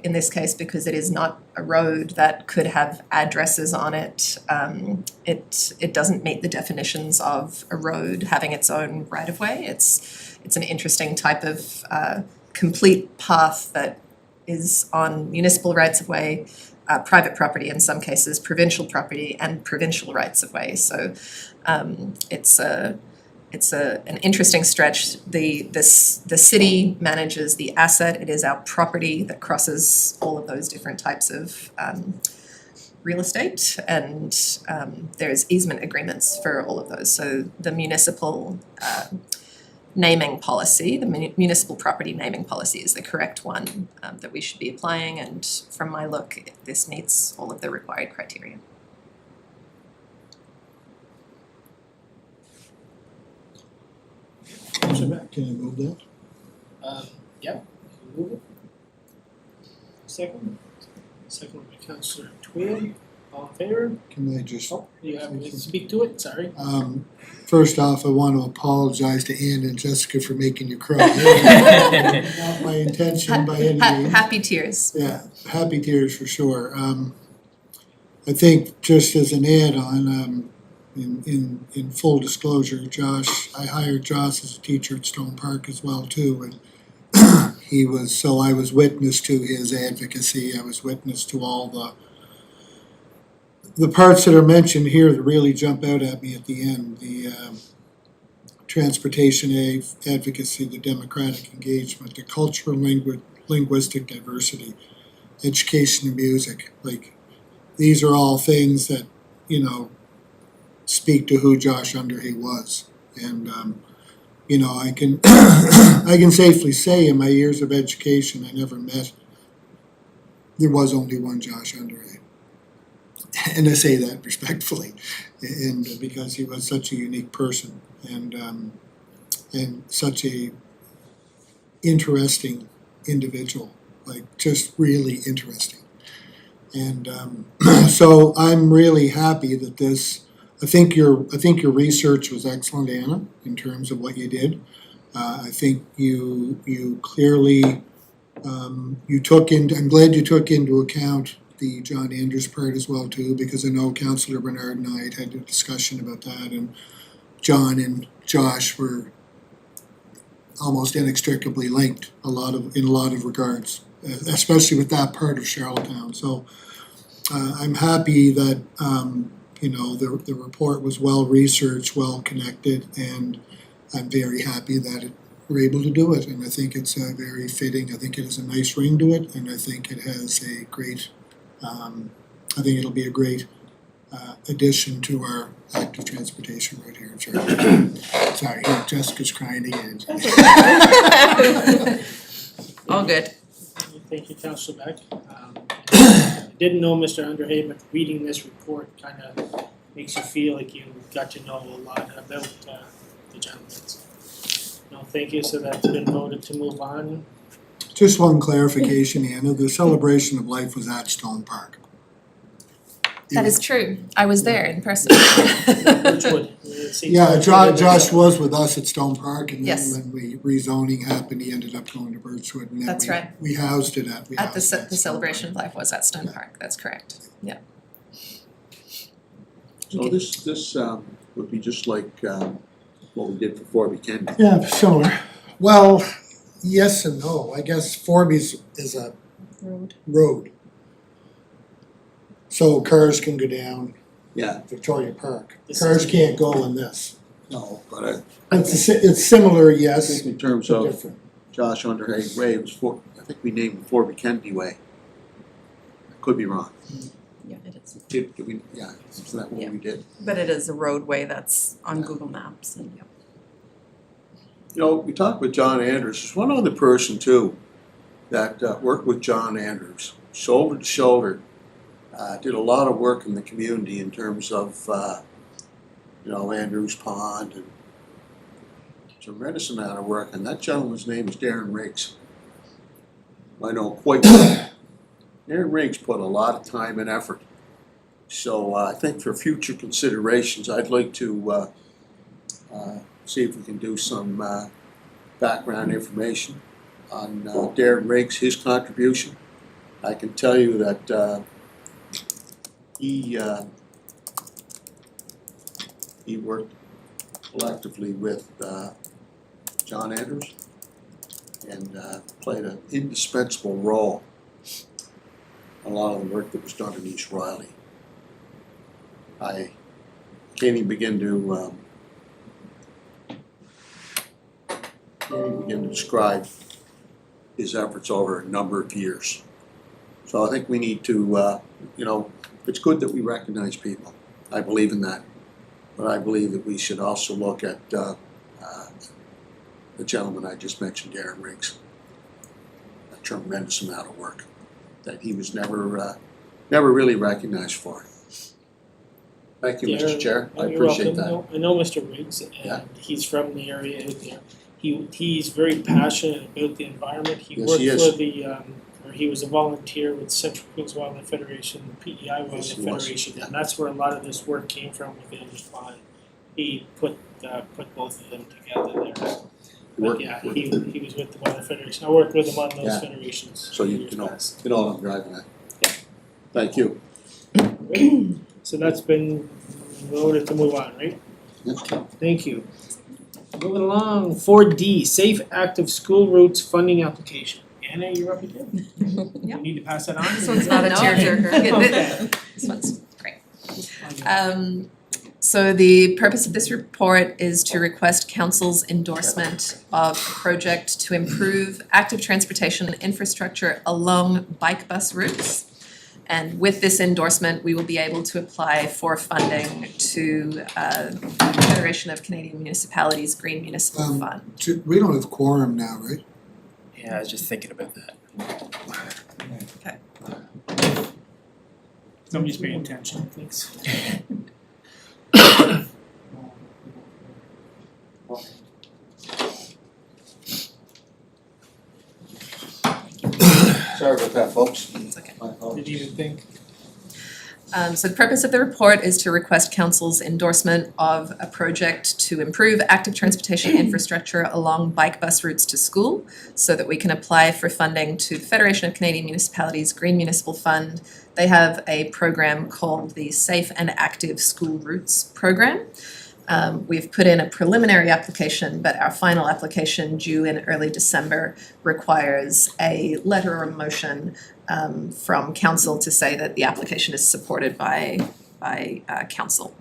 in this case because it is not a road that could have addresses on it. It doesn't meet the definitions of a road having its own right of way. It's an interesting type of complete path that is on municipal rights of way, private property in some cases, provincial property, and provincial rights of way. So it's an interesting stretch. The city manages the asset. It is our property that crosses all of those different types of real estate, and there's easement agreements for all of those. So the municipal naming policy, the municipal property naming policy is the correct one that we should be applying, and from my look, this meets all of the required criteria. Can I move that? Yep, move it. Second by Councillor Twill, all in favor? Can I just, Oh, you have to speak to it, sorry. first off, I want to apologize to Ann and Jessica for making you cry. Not my intention by any means. Happy tears. Yeah, happy tears for sure. I think just as an add-on, in full disclosure, I hired Josh as a teacher at Stone Park as well too, and I was witness to his advocacy. I was witness to all the parts that are mentioned here that really jump out at me at the end, the transportation advocacy, the democratic engagement, the cultural linguistic diversity, education and music. Like, these are all things that, speak to who Josh Underhay was. And, I can I can safely say in my years of education, there was only one Josh Underhay. And I say that respectfully, and because he was such a unique person and such a interesting individual, like just really interesting. And so I'm really happy that I think your research was excellent, Anna, in terms of what you did. I think you clearly I'm glad you took into account the John Andrews part as well too, because I know Councillor Bernard and I had a discussion about that, and John and Josh were almost inextricably linked in a lot of regards, especially with that part of Charlottetown. So I'm happy that the report was well researched, well connected, and I'm very happy that we're able to do it. And I think it's very fitting. I think it has a nice ring to it, and I think it has a great. I think it'll be a great addition to our active transportation right here in Charlottetown. Sorry, Jessica's crying again. All good. Thank you, Councillor Beck. I didn't know Mr. Underhay, but reading this report kind of makes you feel like you got to know a lot about the gentleman. No, thank you, so that's been voted to move on. Just one clarification, Anna, the celebration of life was at Stone Park. That is true. I was there in person. Birchwood. Yeah, Josh was with us at Stone Park, and then Yes. when rezoning happened, he ended up going to Birchwood, and then That's right. we housed it at. At the celebration of life was at Stone Park, that's correct. Yeah. So this would be just like what we did for Forby Kennedy. Yeah, similar. Well, yes and no. I guess Forby's is a road. So cars can go down Yeah, Victoria Park. This Cars is- can't go in this. no, but I It's similar, I yes, think in terms but of different. Josh Underhay Way, it was I think we named it Forby Kennedy Way. I could be wrong. Yeah, it is. Did we, yeah, isn't that what we did? But it is a roadway that's on Google Maps and. We talked with John Andrews. There's one other person too that worked with John Andrews, shoulder to shoulder. Did a lot of work in the community in terms of, Andrews Pond and tremendous amount of work. And that gentleman's name is Darren Riggs. I know quite well. Darren Riggs put a lot of time and effort. So I think for future considerations, I'd like to see if we can do some background information on Darren Riggs, his contribution. I can tell you that he worked collectively with John Andrews and played an indispensable role in a lot of the work that was done in East Riley. I can't even begin to describe his efforts over a number of years. So I think we need to, it's good that we recognize people. I believe in that. But I believe that we should also look at the gentleman I just mentioned, Darren Riggs. A tremendous amount of work that he was never really recognized for. Thank you, Mr. Chair. I You're appreciate welcome. that. I know Mr. Riggs, Yeah. and he's from the area. he's very passionate about the environment. He Yes, worked he is. for the, or he was a volunteer with Central Queens Wildlife Federation, the PEI Yes, Wildlife he was, Federation, yeah. and that's where a lot of this work came from within he put both of them together there. But Worked yeah, with- he was with the Wildlife Federation. I worked with him on those Yeah. federations. So you years know. past. You know what I'm driving at. Thank you. Great. So that's been voted to move on, right? Yeah. Thank you. Moving along, 4D, Safe Active School Routes Funding Application. Anna, you're up again? Yeah. You need to pass that on? This one's not a No. tearjerker. Okay. This one's great. So the purpose of this report is to request council's endorsement of a project to improve active transportation infrastructure along bike bus routes. And with this endorsement, we will be able to apply for funding to Federation of Canadian Municipalities Green Municipal Fund. We don't have quorum now, right? Yeah, I was just thinking about that. Nobody's paying attention, thanks. Sorry about that, folks. It's okay. My apologies. Didn't even think. So the purpose of the report is to request council's endorsement of a project to improve active transportation infrastructure along bike bus routes to school so that we can apply for funding to the Federation of Canadian Municipalities Green Municipal Fund. They have a program called the Safe and Active School Routes Program. We've put in a preliminary application, but our final application due in early December requires a letter or motion from council to say that the application is supported by council.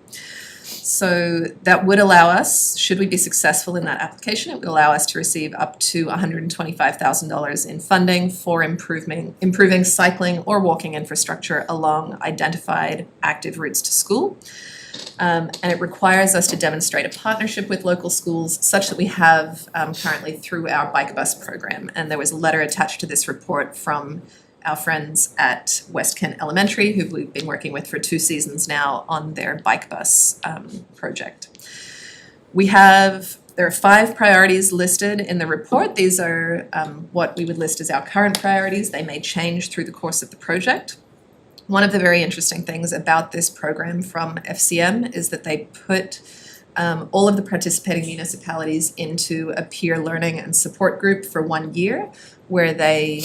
So that would allow us, should we be successful in that application, it would allow us to receive up to $125,000 in funding for improving cycling or walking infrastructure along identified active routes to school. And it requires us to demonstrate a partnership with local schools such that we have currently through our bike bus program. And there was a letter attached to this report from our friends at West Kent Elementary, who we've been working with for 2 seasons now on their bike bus project. There are 5 priorities listed in the report. These are what we would list as our current priorities. They may change through the course of the project. One of the very interesting things about this program from FCM is that they put all of the participating municipalities into a peer learning and support group for 1 year, where they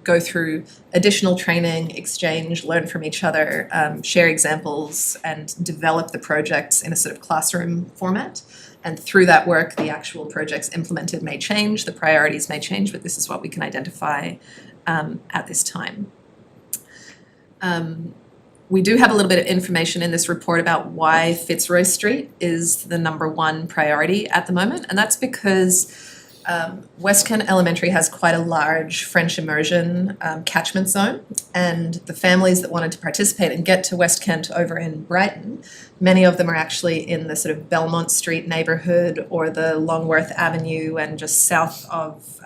go through additional training, exchange, learn from each other, share examples, and develop the projects in a sort of classroom format. And through that work, the actual projects implemented may change, the priorities may change, but this is what we can identify at this time. We do have a little bit of information in this report about why Fitzroy Street is the number 1 priority at the moment, and that's because West Kent Elementary has quite a large French immersion catchment zone, and the families that wanted to participate and get to West Kent over in Brighton, many of them are actually in the sort of Belmont Street neighbourhood or the Longworth Avenue and just south of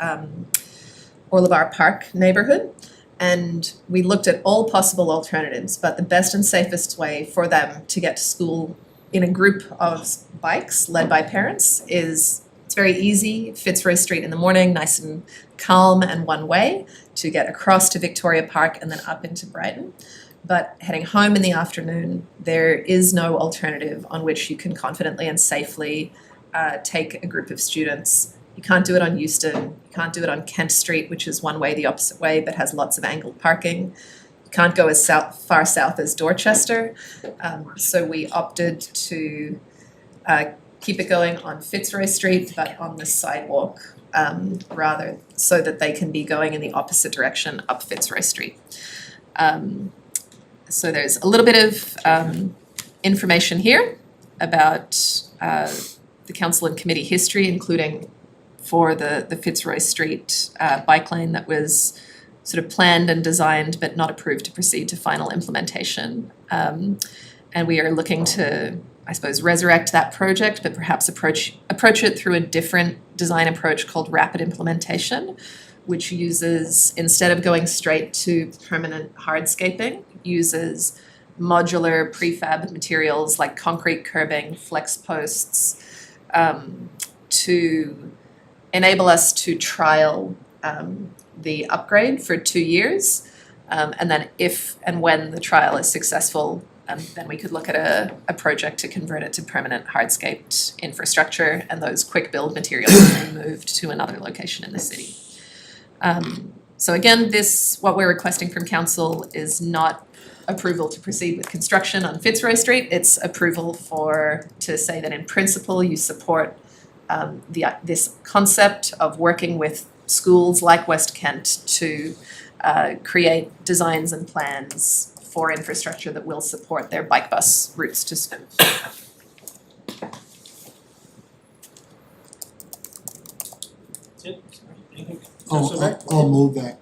Orlebar Park neighbourhood. And we looked at all possible alternatives, but the best and safest way for them to get to school in a group of bikes led by parents is, it's very easy, Fitzroy Street in the morning, nice and calm and one way to get across to Victoria Park and then up into Brighton. But heading home in the afternoon, there is no alternative on which you can confidently and safely take a group of students. You can't do it on Euston, you can't do it on Kent Street, which is one way the opposite way but has lots of angled parking. You can't go as far south as Dorchester. So we opted to keep it going on Fitzroy Street but on the sidewalk rather, so that they can be going in the opposite direction up Fitzroy Street. So there's a little bit of information here about the council and committee history, including for the Fitzroy Street bike lane that was sort of planned and designed but not approved to proceed to final implementation. And we are looking to, I suppose, resurrect that project, but perhaps approach it through a different design approach called rapid implementation, which uses, instead of going straight to permanent hardscaping, uses modular prefab materials like concrete curbing, flex posts, to enable us to trial the upgrade for 2 years. And then if and when the trial is successful, then we could look at a project to convert it to permanent hardscaped infrastructure, and those quick build materials are then moved to another location in the city. So again, what we're requesting from council is not approval to proceed with construction on Fitzroy Street. It's approval to say that in principle you support this concept of working with schools like West Kent to create designs and plans for infrastructure that will support their bike bus routes to school. That's it. Anything? I'll, Councillor I'll, I'll move that.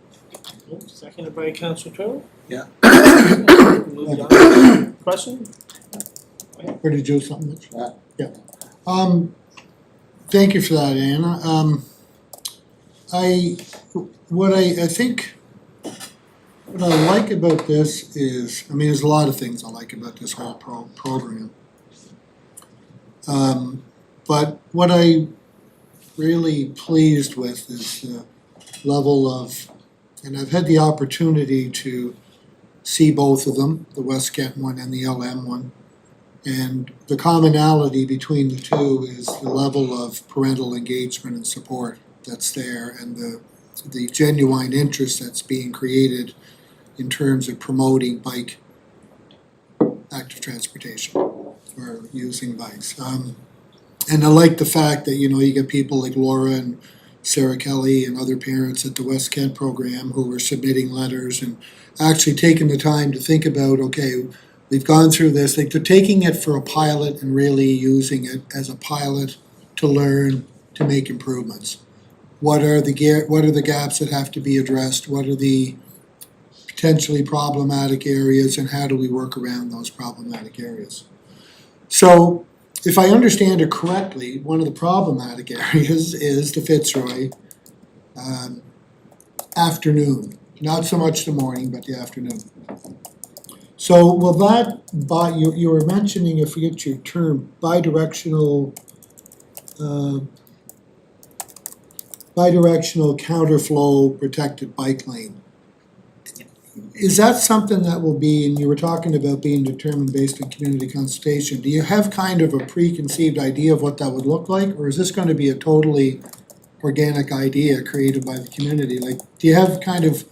Beck? Seconded by Councillor Trevor. Yeah. Moving on. Question? Or did you do something, Mitch? Yeah. Thank you for that, Anna. I think what I like about this is, I mean, there's a lot of things I like about this whole program. But what I really pleased with is the level of, and I've had the opportunity to see both of them, the West Kent one and the LM one. And the commonality between the two is the level of parental engagement and support that's there, and the genuine interest that's being created in terms of promoting bike active transportation or using bikes. And I like the fact that, you get people like Laura and Sarah Kelly and other parents at the West Kent program who are submitting letters and actually taking the time to think about, okay, we've gone through this, they're taking it for a pilot and really using it as a pilot to learn, to make improvements. What are the gaps that have to be addressed? What are the potentially problematic areas, and how do we work around those problematic areas? So, if I understand it correctly, one of the problematic areas is the Fitzroy afternoon. Not so much the morning, but the afternoon. So will that, you were mentioning, I forget your term, bidirectional counterflow protected bike lane. Is that something that will be, and you were talking about being determined based on community consultation, do you have kind of a preconceived idea of what that would look like? Or is this going to be a totally organic idea created by the community? Like, do you have kind of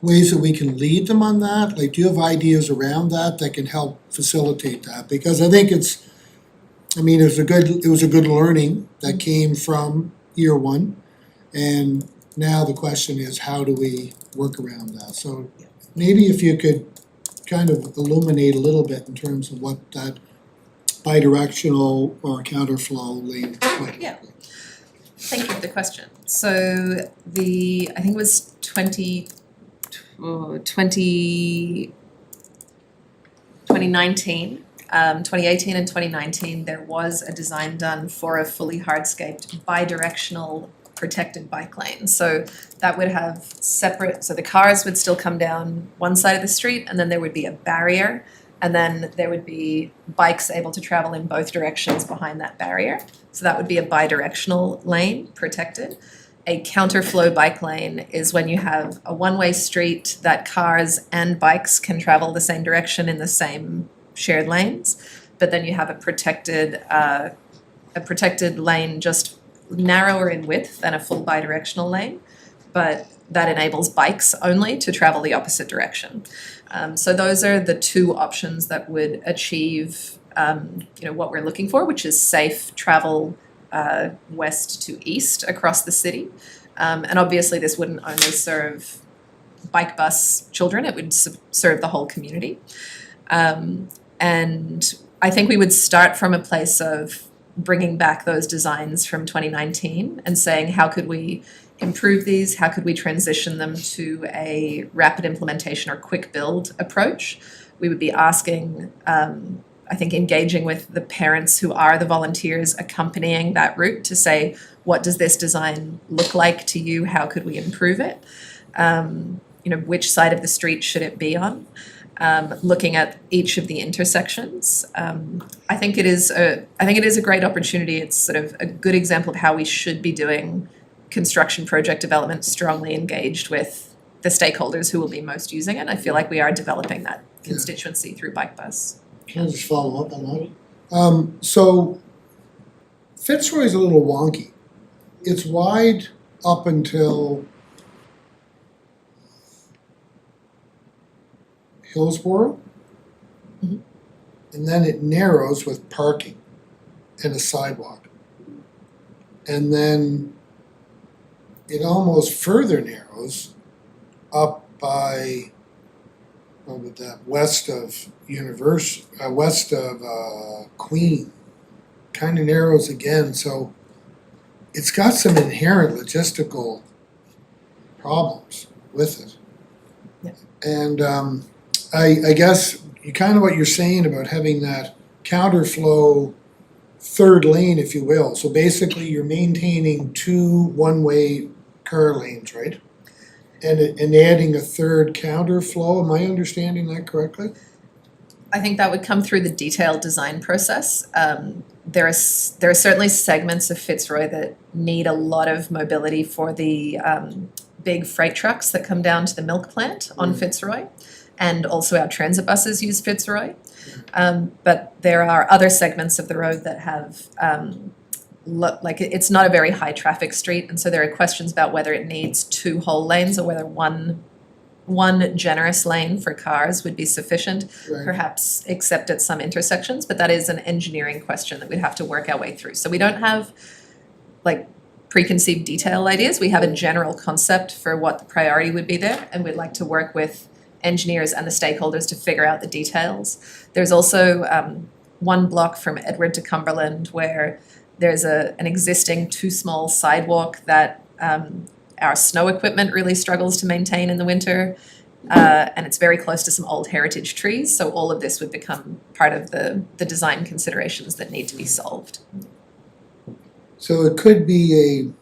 ways that we can lead them on that? Like, do you have ideas around that can help facilitate that? Because I think it was a good learning that came from year one, and now the question is, how do we work around that? So maybe if you could kind of illuminate a little bit in terms of what that bidirectional or counterflow lane might Yeah. Thank you for the question. So I think it was 2019, 2018 and 2019, there was a design done for a fully hardscaped bidirectional protected bike lane. So that would have separate, so the cars would still come down one side of the street, and then there would be a barrier, and then there would be bikes able to travel in both directions behind that barrier. So that would be a bidirectional lane protected. A counterflow bike lane is when you have a one-way street that cars and bikes can travel the same direction in the same shared lanes, but then you have a protected lane just narrower in width than a full bidirectional lane, but that enables bikes only to travel the opposite direction. So those are the two options that would achieve what we're looking for, which is safe travel west to east across the city. And obviously this wouldn't only serve bike bus children, it would serve the whole community. And I think we would start from a place of bringing back those designs from 2019 and saying, how could we improve these? How could we transition them to a rapid implementation or quick build approach? We would be asking, I think, engaging with the parents who are the volunteers accompanying that route to say, what does this design look like to you? How could we improve it? Which side of the street should it be on? looking at each of the intersections. I think it is a great opportunity. It's sort of a good example of how we should be doing construction project development, strongly engaged with the stakeholders who will be most using it. I feel like we are developing that constituency through Bike Bus. Can I just follow up on that? So Fitzroy's a little wonky. It's wide up until Hillsborough. Mhm. And then it narrows with parking and a sidewalk. And then it almost further narrows up by, what would that, west of Queen. Kind of narrows again, so it's got some inherent logistical problems with it. Yeah. And I guess you kind of what you're saying about having that counterflow third lane, if you will. So basically you're maintaining two one-way car lanes, right? And adding a third counterflow, am I understanding that correctly? I think that would come through the detailed design process. There are certainly segments of Fitzroy that need a lot of mobility for the big freight trucks that come down to the milk plant on Fitzroy, and also our transit buses use Fitzroy. But there are other segments of the road that have like it's not a very high traffic street, and so there are questions about whether it needs two whole lanes or whether one generous lane for cars would be sufficient, Right. perhaps except at some intersections, but that is an engineering question that we'd have to work our way through. So we don't have like preconceived detailed ideas, we have a general concept for what the priority would be there, and we'd like to work with engineers and the stakeholders to figure out the details. There's also one block from Edward to Cumberland where there's an existing too small sidewalk that our snow equipment really struggles to maintain in the winter, and it's very close to some old heritage trees, so all of this would become part of the design considerations that need to be solved. So it could be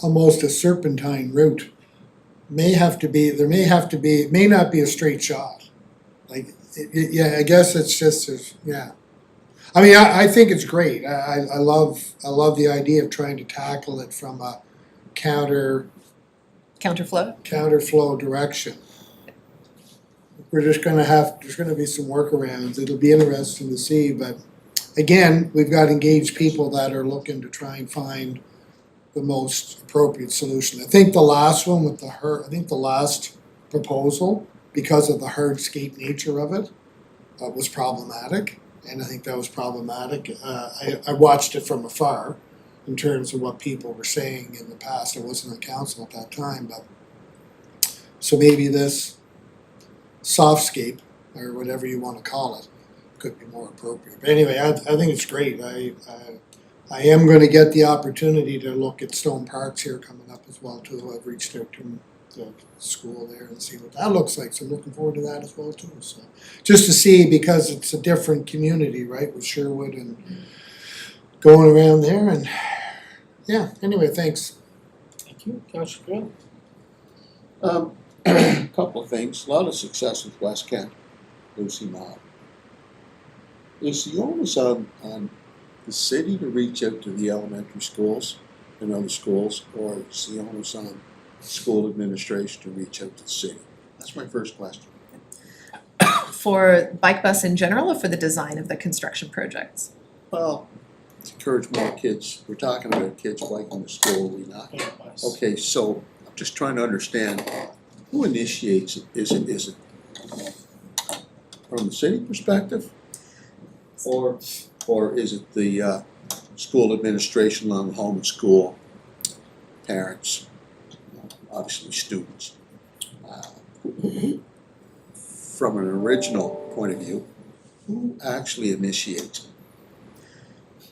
almost a serpentine route. It may not be a straight shot. Like, yeah, I guess it's just, yeah. I mean, I think it's great. I love the idea of trying to tackle it from a counterflow direction. We're just there's gonna be some workarounds. It'll be interesting to see, but again, we've got engaged people that are looking to try and find the most appropriate solution. I think the last one with the last proposal, because of the hardscape nature of it, was problematic. And I think that was problematic. I watched it from afar in terms of what people were saying in the past. I wasn't on council at that time, but so maybe this softscape, or whatever you want to call it, could be more appropriate. But anyway, I think it's great. I am going to get the opportunity to look at Stone Parks here coming up as well too. I've reached out to the school there and see what that looks like. So I'm looking forward to that as well too. So just to see, because it's a different community, right, with Sherwood and going around there, and yeah. Anyway, thanks. Thank you, Councillor Grill. A couple of things, a lot of success with West Kent, Lucy Mob. Is the onus on the city to reach out to the elementary schools and other schools, or is the onus on school administration to reach out to the city? That's my first question. For Bike Bus in general, or for the design of the construction projects? Well, to encourage more kids, we're talking about kids biking to school, are we not? Okay, so I'm just trying to understand, who initiates it? Is it from the city perspective? Or is it the school administration, along with home and school, parents, obviously students? From an original point of view, who actually initiates it?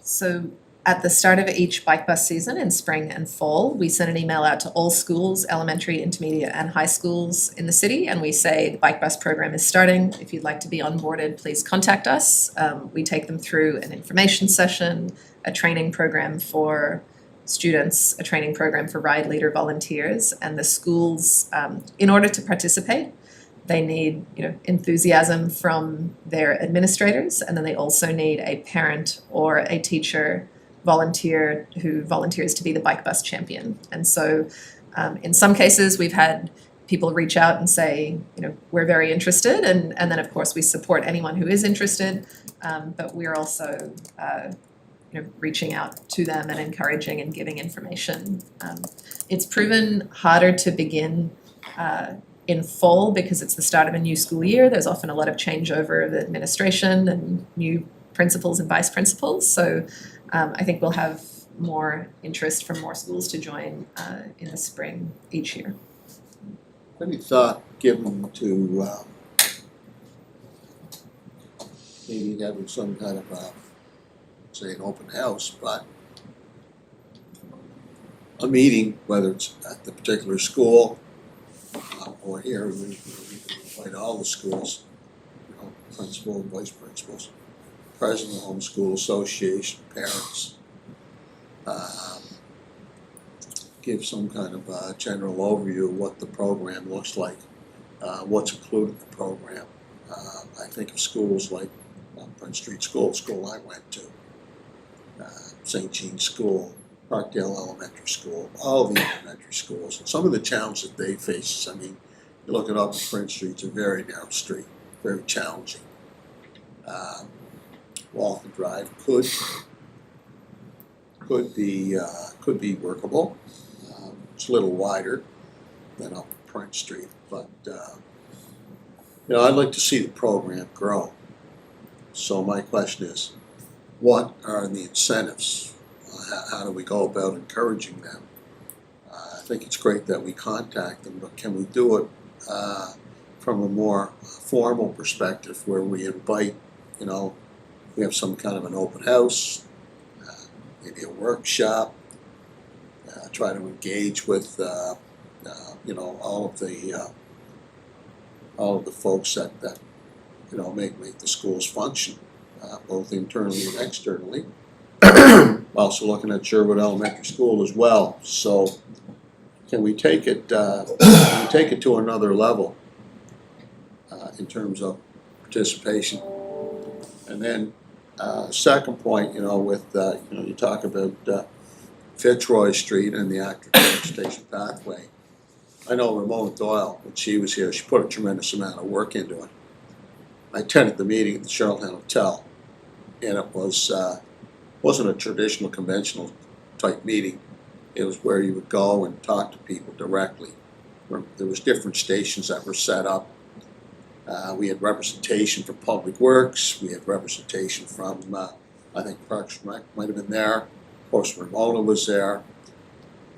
So at the start of each Bike Bus season in spring and fall, we send an email out to all schools, elementary, intermediate and high schools in the city, and we say the Bike Bus program is starting. If you'd like to be onboarded, please contact us. We take them through an information session, a training program for students a training program for ride leader volunteers, and the schools, in order to participate, they need, enthusiasm from their administrators, and then they also need a parent or a teacher volunteer who volunteers to be the bike bus champion. And so in some cases, we've had people reach out and say, we're very interested, and then of course we support anyone who is interested, but we're also reaching out to them and encouraging and giving information. It's proven harder to begin in fall because it's the start of a new school year. There's often a lot of changeover of administration and new principals and vice principals. So I think we'll have more interest from more schools to join in the spring each year. Any thought given to maybe having some kind of say an open house, but a meeting, whether it's at the particular school or here, we can invite all the schools, principal and vice principals, president of the homeschool association, parents, give some kind of general overview of what the program looks like, what's included in the program. I think of schools like Prince Street School I went to, St. Jean's School, Parkdale Elementary School, all the elementary schools, and some of the challenges that they face. I mean, you look it up at Prince Street, it's a very narrow street, very challenging. Walton Drive could be workable. It's a little wider than up Prince Street, but I'd like to see the program grow. So my question is, what are the incentives? How do we go about encouraging them? I think it's great that we contact them, but can we do it from a more formal perspective where we invite, we have some kind of an open house, maybe a workshop, try to engage with, all of the folks that make the schools function, both internally and externally. Also looking at Sherwood Elementary School as well. So can we take it to another level in terms of participation? And then second point, with you talk about Fitzroy Street and the active transportation pathway. I know Ramona Doyle, when she was here, she put a tremendous amount of work into it. I attended the meeting at the Charlottetown Hotel, and it wasn't a traditional, conventional type meeting. It was where you would go and talk to people directly. There was different stations that were set up. We had representation from Public Works. We had representation from, I think Parks and Rec might have been there. Of course, Ramona was there.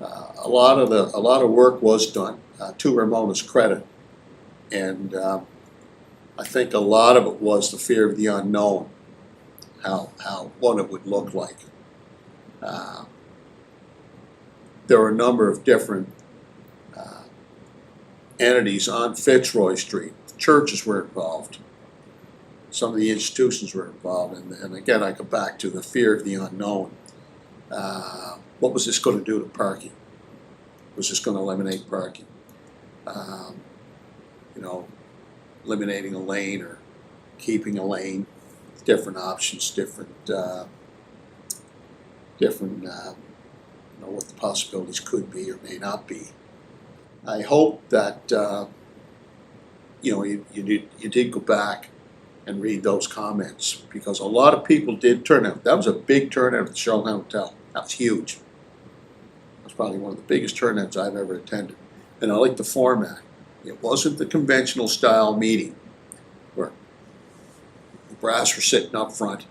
A lot of work was done, to Ramona's credit, and I think a lot of it was the fear of the unknown, what it would look like. There were a number of different entities on Fitzroy Street. Churches were involved. Some of the institutions were involved, and again, I go back to the fear of the unknown. What was this going to do to parking? Was this going to eliminate parking? Eliminating a lane or keeping a lane, different options, different what the possibilities could be or may not be. I hope that you did go back and read those comments, because a lot of people did turn out. That was a big turnout at the Charlottetown Hotel. That was huge. That was probably one of the biggest turnouts I've ever attended. And I like the format. It wasn't the conventional style meeting where the brass were sitting up front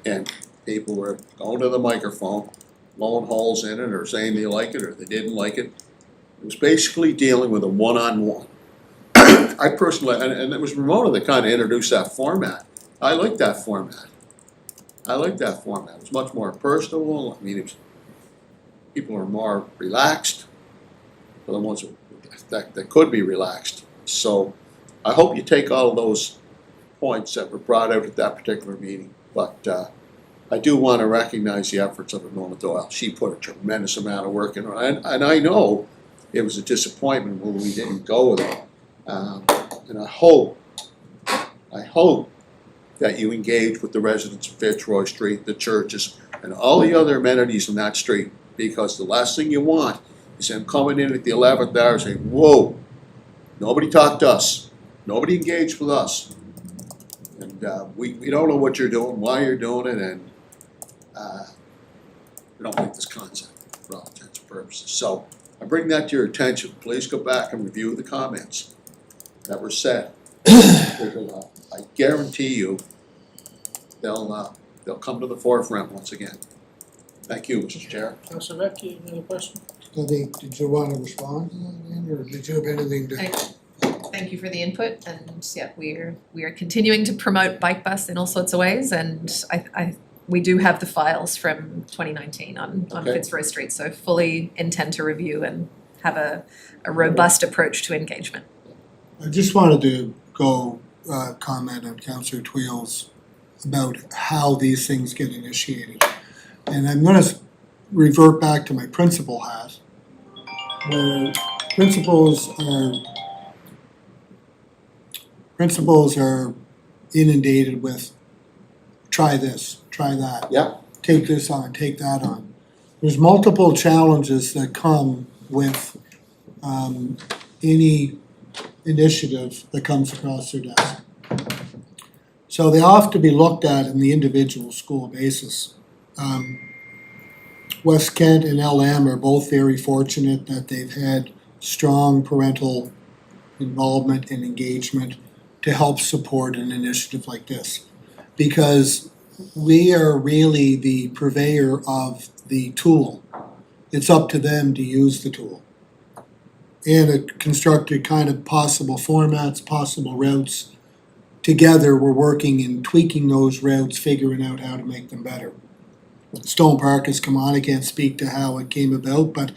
and people were going to the microphone, blowing holes in it or saying they like it or they didn't like it. It was basically dealing with a one-on-one. I personally, and it was Ramona that kind of introduced that format. I like that format. It was much more personable. I mean, people are more relaxed for the ones that could be relaxed. So I hope you take all of those points that were brought out at that particular meeting. But I do wanna recognize the efforts of Norma Doyle. She put a tremendous amount of work in it, and I know it was a disappointment when we didn't go with it. And I hope that you engage with the residents of Fitzroy Street, the churches, and all the other amenities in that street, because the last thing you want is them coming in at the 11th hour saying, whoa, nobody talked to us, nobody engaged with us. And we don't know what you're doing, why you're doing it, and we don't like this concept for all intents and purposes. So I bring that to your attention. Please go back and review the comments that were said. I guarantee you, they'll come to the forefront once again. Thank you, Mr. Chair. Councilor Beck, you have another question? Did you wanna respond to that, Ann, or did you have anything to? Thank you for the input, and yeah, we are continuing to promote Bike Bus in all sorts of ways, and we do have the files from 2019 on Okay. Fitzroy Street, so fully intend to review and have a robust approach to engagement. I just wanted to go comment on Councillor Tweel's about how these things get initiated. And I'm gonna revert back to my principal hat, where principals are inundated with, try this, try that. Yeah. Take this on, take that on. There's multiple challenges that come with any initiative that comes across their desk. So they all have to be looked at in the individual school basis. West Kent and LM are both very fortunate that they've had strong parental involvement and engagement to help support an initiative like this. Because we are really the purveyor of the tool. It's up to them to use the tool. And constructed kind of possible formats, possible routes. Together, we're working and tweaking those routes, figuring out how to make them better. Stone Park has come on, I can't speak to how it came about, but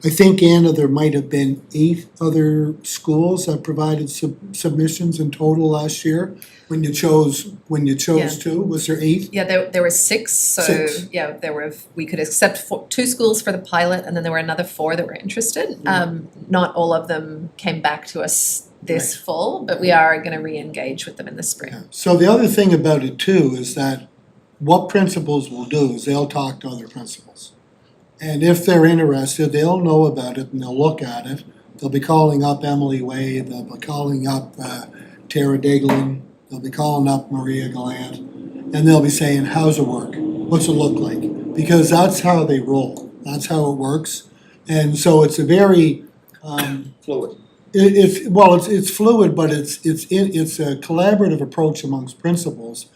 I think, Anna, there might have been 8 other schools that provided submissions in total last year. When you chose Yeah. 2, was there 8? Yeah, there were 6, so 6. yeah, we could accept 2 schools for the pilot, and then there were another 4 that were interested. Not all of them came back to us this fall, but we are gonna re-engage with them in the spring. So the other thing about it too is that what principals will do is they'll talk to other principals. And if they're interested, they'll know about it and they'll look at it. They'll be calling up Emily Wade, they'll be calling up Tara Diglin, they'll be calling up Maria Gallant, and they'll be saying, how's it work? What's it look like? Because that's how they roll, that's how it works. And so it's a very Fluid. it's fluid, but it's a collaborative approach amongst principals.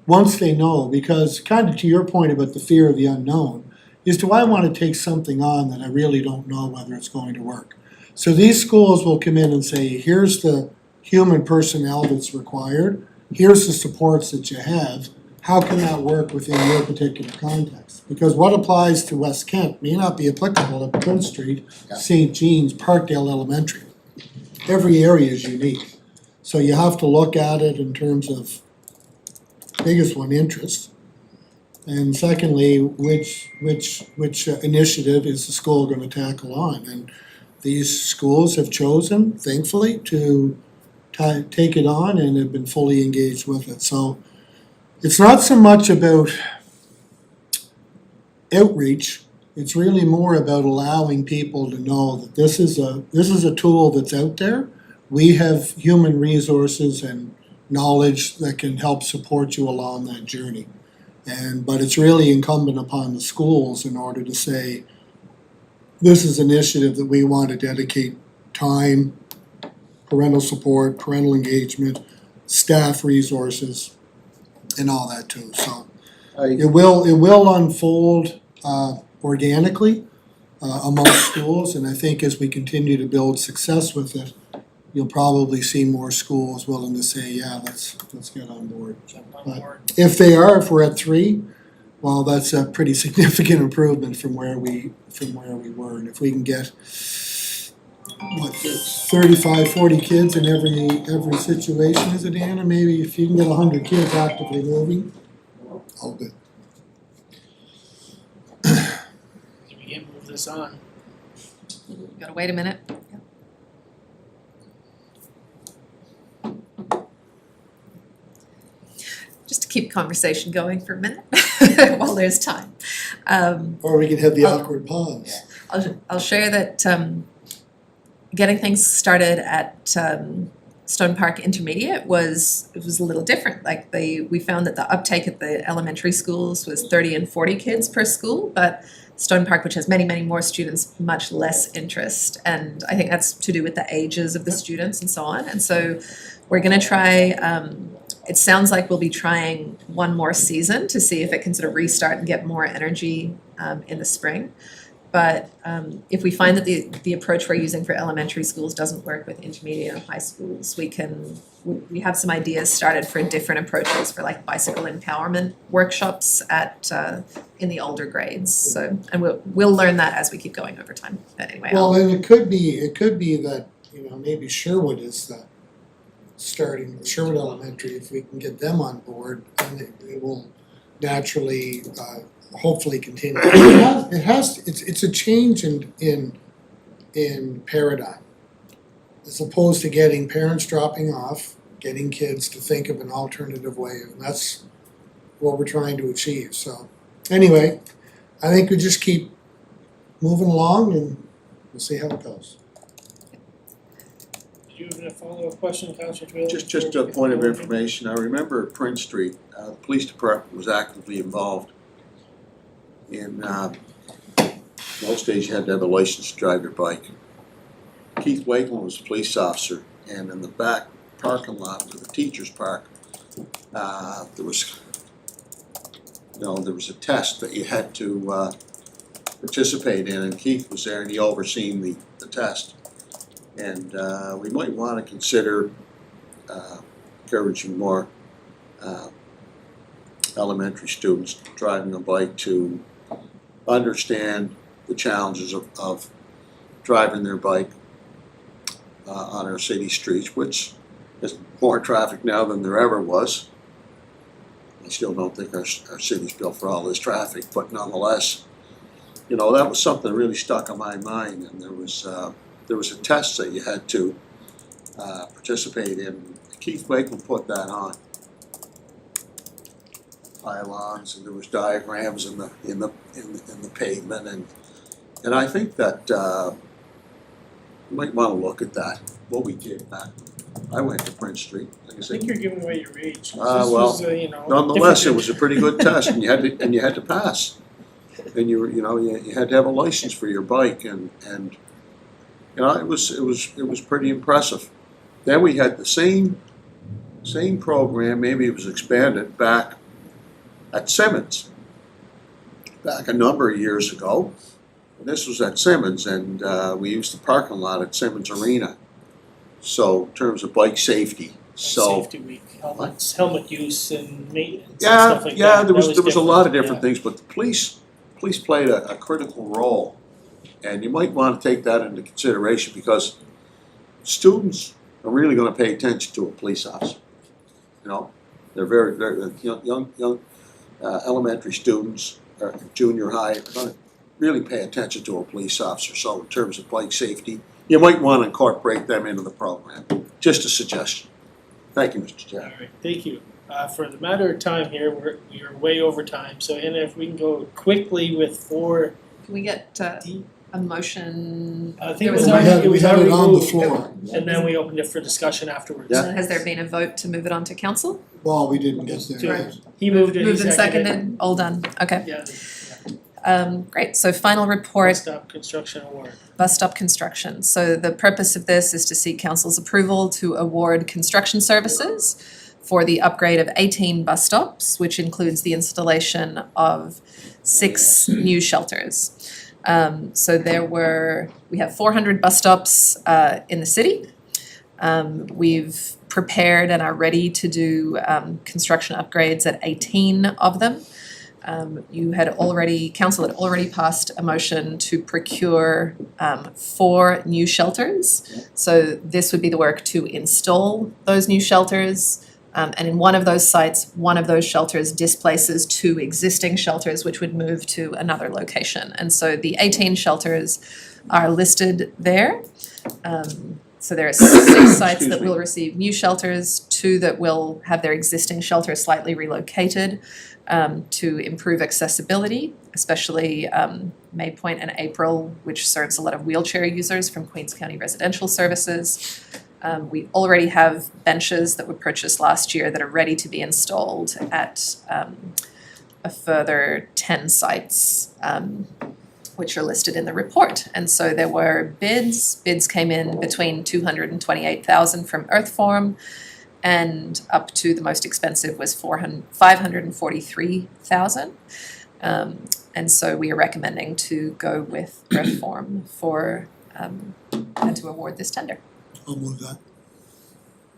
Once they know, because kind of to your point about the fear of the unknown, is do I want to take something on that I really don't know whether it's going to work? So these schools will come in and say, here's the human personnel that's required, here's the supports that you have, how can that work within your particular context? Because what applies to West Kent may not be applicable at Prince Street, St. Jean's, Parkdale Elementary. Every area is unique. So you have to look at it in terms of, biggest one, interest. And secondly, which initiative is the school gonna tackle on? And these schools have chosen, thankfully, to take it on and have been fully engaged with it. So it's not so much about outreach, it's really more about allowing people to know that this is a tool that's out there. We have human resources and knowledge that can help support you along that journey. But it's really incumbent upon the schools in order to say, this is an initiative that we want to dedicate time, parental support, parental engagement, staff resources, and all that too. So it will unfold organically amongst schools, and I think as we continue to build success with it, you'll probably see more schools willing to say, yeah, let's get on board. Jump on But board. if we're at 3, well, that's a pretty significant improvement from where we were. And if we can get 35, 40 kids in every situation, is it, Anna? Maybe if you can get 100 kids actively moving, all good. and move this on. Gotta wait a minute. Just to keep conversation going for a minute while there's time. Or we can have the awkward pause. I'll share that getting things started at Stone Park Intermediate was a little different. Like we found that the uptake at the elementary schools was 30 and 40 kids per school, but Stone Park, which has many, many more students, much less interest. And I think that's to do with the ages of the students and so on. And so we're gonna try, it sounds like we'll be trying one more season to see if it can sort of restart and get more energy in the spring. But if we find that the approach we're using for elementary schools doesn't work with intermediate and high schools, we have some ideas started for different approaches for like bicycle empowerment workshops in the older grades. So, and we'll learn that as we keep going over time. But anyway, Well, and it could be that, maybe Sherwood is the starting, Sherwood Elementary, if we can get them on board, and it will naturally, hopefully continue. It's a change in paradigm. As opposed to getting parents dropping off, getting kids to think of an alternative way, and that's what we're trying to achieve. So anyway, I think we just keep moving along and we'll see how it goes. Do you have a follow-up question, Councillor Twill? Just a point of information, I remember at Prince Street, the police department was actively involved in, most days you had to have a license to drive your bike. Keith Wakeland was a police officer, and in the back parking lot of the teacher's park, there was a test that you had to participate in, and Keith was there and he overseen the test. And we might want to consider encouraging more elementary students driving a bike to understand the challenges of driving their bike on our city streets, which is more traffic now than there ever was. I still don't think our city's built for all this traffic, but nonetheless, that was something that really stuck in my mind, and there was a test that you had to participate in. Keith Wakeland put that on. Pylons, and there was diagrams in the pavement, and I think that you might want to look at that. What we did back. I went to Prince Street. Like I I said, think you're giving away your age. well, This was, nonetheless, it different- was a pretty good test, and you had to pass. And you had to have a license for your bike, and it was pretty impressive. Then we had the same program, maybe it was expanded back at Simmons, back a number of years ago. And this was at Simmons, and we used the parking lot at Simmons Arena. So in terms of bike safety, Safety week, helmet use and maintenance and yeah, stuff like that. there was a lot of yeah. different things, but the police played a critical role. And you might want to take that into consideration, because students are really going to pay attention to a police officer. They're very young elementary students or junior high are going to really pay attention to a police officer. So in terms of bike safety, you might want to incorporate them into the program. Just a suggestion. Thank you, Mr. Chair. All right, thank you. For the matter of time here, we are way over time, so Anna, if we can go quickly with 4. can we get a motion? I think There it was was We already, had it was it already on the moved, floor. and then we opened it for discussion afterwards. Yeah. Has there been a vote to move it on to council? Well, we didn't get there Right. yet. He moved it, he Moved and seconded it. seconded, all done, okay. Yeah, Great, so final report, stop construction award. bus stop construction. So the purpose of this is to seek council's approval to award construction services for the upgrade of 18 bus stops, which includes the installation of 6 new shelters. So we have 400 bus stops in the city. We've prepared and are ready to do construction upgrades at 18 of them. Council had already passed a motion to procure 4 new shelters. So this would be the work to install those new shelters, And in one of those sites, one of those shelters displaces 2 existing shelters, which would move to another location. And so the 18 shelters are listed there. So there are 6 sites that will receive new shelters, 2 that will have their existing shelter slightly relocated to improve accessibility, especially May Point and April, which serves a lot of wheelchair users from Queens County Residential Services. We already have benches that were purchased last year that are ready to be installed at a further 10 sites, which are listed in the report. And so there were bids came in between $228,000 from Earthform and up to the most expensive was $543,000. And so we are recommending to go with Earthform for and to award this tender. I'll move that.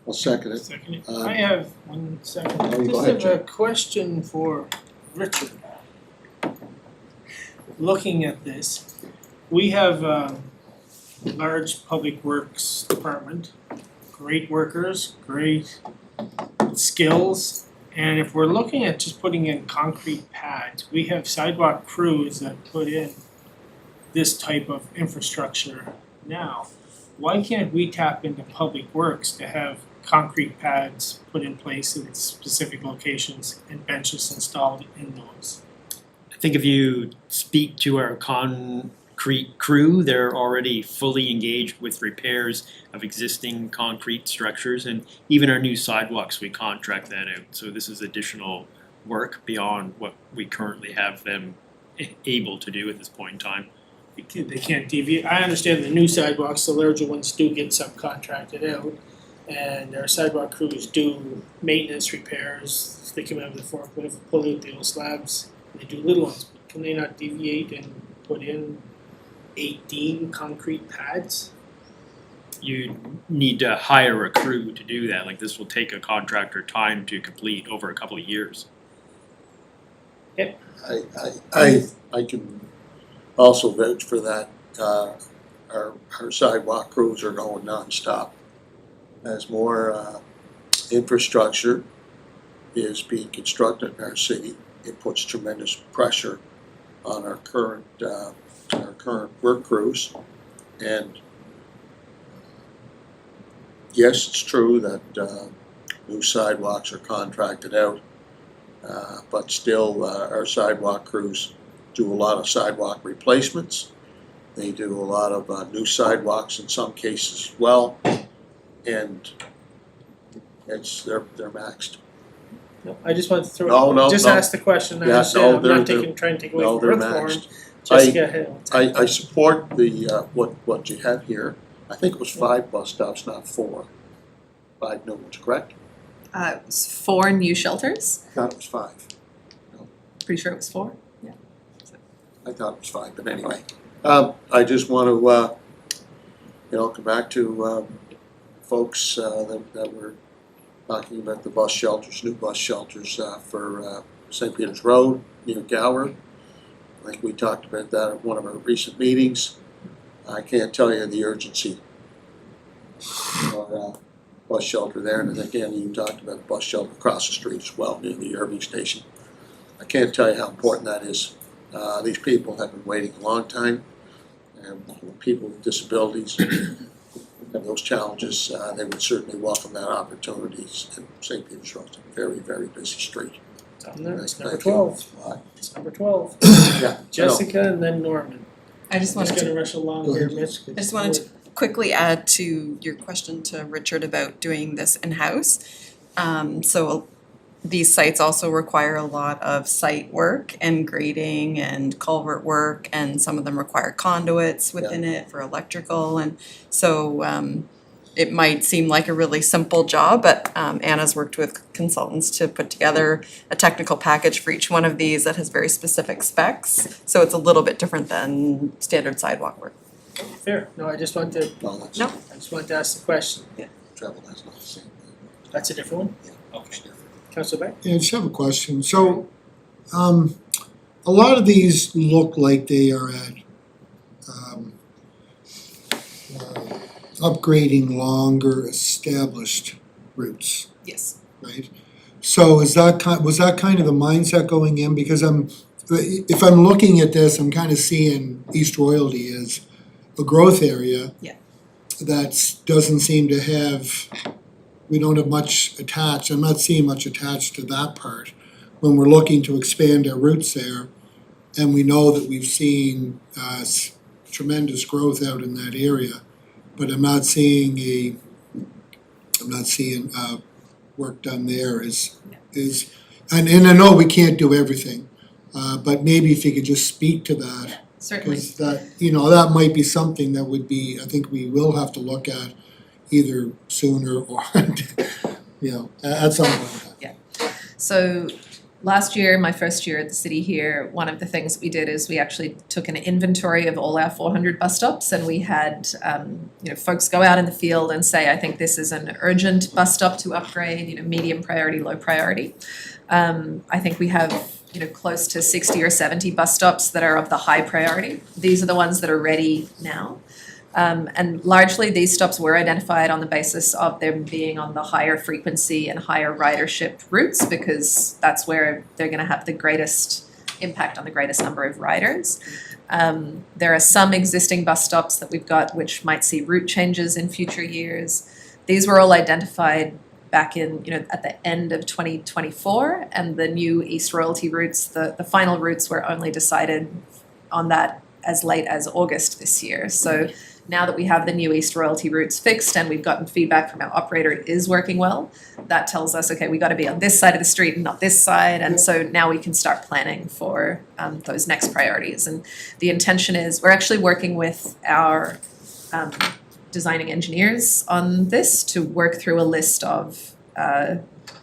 I'll second it. Second, Um, I have 1 second. oh, you go Just ahead, have a question for Richard. Looking at this, we have a large public works department, great workers, great skills. And if we're looking at just putting in concrete pads, we have sidewalk crews that put in this type of infrastructure now. Why can't we tap into public works to have concrete pads put in place in specific locations and benches installed in those? I think if you speak to our concrete crew, they're already fully engaged with repairs of existing concrete structures, and even our new sidewalks, we contract that out. So this is additional work beyond what we currently have them able to do at this point in time. They can't deviate. I understand the new sidewalks, the larger ones do get subcontracted out. And our sidewalk crews do maintenance repairs. They come out with the forklift, pull out the old slabs. They do little ones. But can they not deviate and put in 18 concrete pads? You need to hire a crew to do that. Like, this will take a contractor time to complete over a couple of years. I can also vouch for that. Our sidewalk crews are going nonstop. As more infrastructure is being constructed in our city, it puts tremendous pressure on our current work crews. And yes, it's true that new sidewalks are contracted out, but still our sidewalk crews do a lot of sidewalk replacements. They do a lot of new sidewalks in some cases as well, and they're maxed. No, I just wanted to throw No, just no. ask the question. I Yeah, understand. no, I'm they're- not trying to take away No, from they're Earthform. maxed. Jessica Hill. I support the what you have here. I think it was 5 bus stops, not 4. 5 new ones, correct? It was 4 new shelters. I thought it was 5. Pretty sure it was 4. I thought it was 5, but anyway. I just want to, come back to folks that were talking about the bus shelters, new bus shelters for St. Peter's Road near Gower. I think we talked about that at one of our recent meetings. I can't tell you the urgency for bus shelter there, and again, you talked about the bus shelter across the street as well near the Irving Station. I can't tell you how important that is. These people have been waiting a long time, and people with disabilities have those challenges. They would certainly welcome that opportunity. And St. Peter's Road is a very, very busy street. It's on there. It's number Thank you. 12. It's number 12. Yeah, I know. Jessica and then Norman. I just wanted Just to gonna rush along Go here, ahead. Mitch. I just wanted to quickly add to your question to Richard about doing this in-house. So these sites also require a lot of site work and grading and culvert work, and some of them require conduits within it for electrical, and so it might seem like a really simple job, but Anna's worked with consultants to put together a technical package for each one of these that has very specific specs, so it's a little bit different than standard sidewalk work. Fair. No, I just wanted to, No, that's, No. I just wanted to ask the question. travel, that's not the same thing. That's a different one? Yeah, it's different. Councilor Beck? Yeah, I just have a question. So, a lot of these look like they are at, upgrading longer established routes. Yes. right? So was that kind of the mindset going in? Because if I'm looking at this, I'm kind of seeing East Royalty as a growth area. Yeah. That doesn't seem to have, we don't have much attached, I'm not seeing much attached to that part. When we're looking to expand our routes there, and we know that we've seen tremendous growth out in that area, but I'm not seeing work done there is, and I know we can't do everything, but maybe if you could just speak to that. Certainly. Because that, that might be something that would be, I think we will have to look at either sooner or, at some point. So last year, my first year at the city here, one of the things we did is we actually took an inventory of all our 400 bus stops, and we had folks go out in the field and say, I think this is an urgent bus stop to upgrade, medium priority, low priority. I think we have close to 60 or 70 bus stops that are of the high priority. These are the ones that are ready now. And largely these stops were identified on the basis of them being on the higher frequency and higher ridership routes, because that's where they're going to have the greatest impact on the greatest number of riders. There are some existing bus stops that we've got which might see route changes in future years. These were all identified back in, at the end of 2024, and the new East Royalty routes, the final routes were only decided on that as late as August this year. So now that we have the new East Royalty routes fixed and we've gotten feedback from our operator it is working well, that tells us, okay, we got to be on this side of the street and not this side. And so now we can start planning for those next priorities. And the intention is we're actually working with our designing engineers on this to work through a list of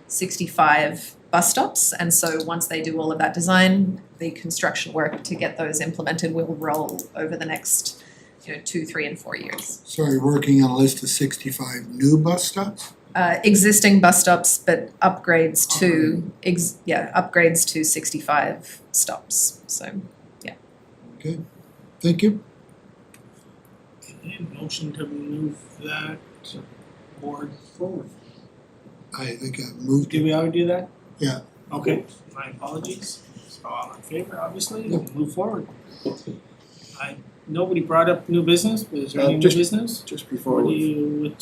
65 bus stops. And so once they do all of that design, the construction work to get those implemented will roll over the next 2, 3, and 4 years. Sorry, working on a list of 65 new bus stops? Existing bus stops, but upgrades to upgrades to 65 stops. So Thank you. Okay, motion to move that board forward. I think I moved Did it. we already do that? Yeah. Okay, my apologies. So all in favor, obviously, move forward. Nobody brought up new business, but is there any new Just- business? Just before we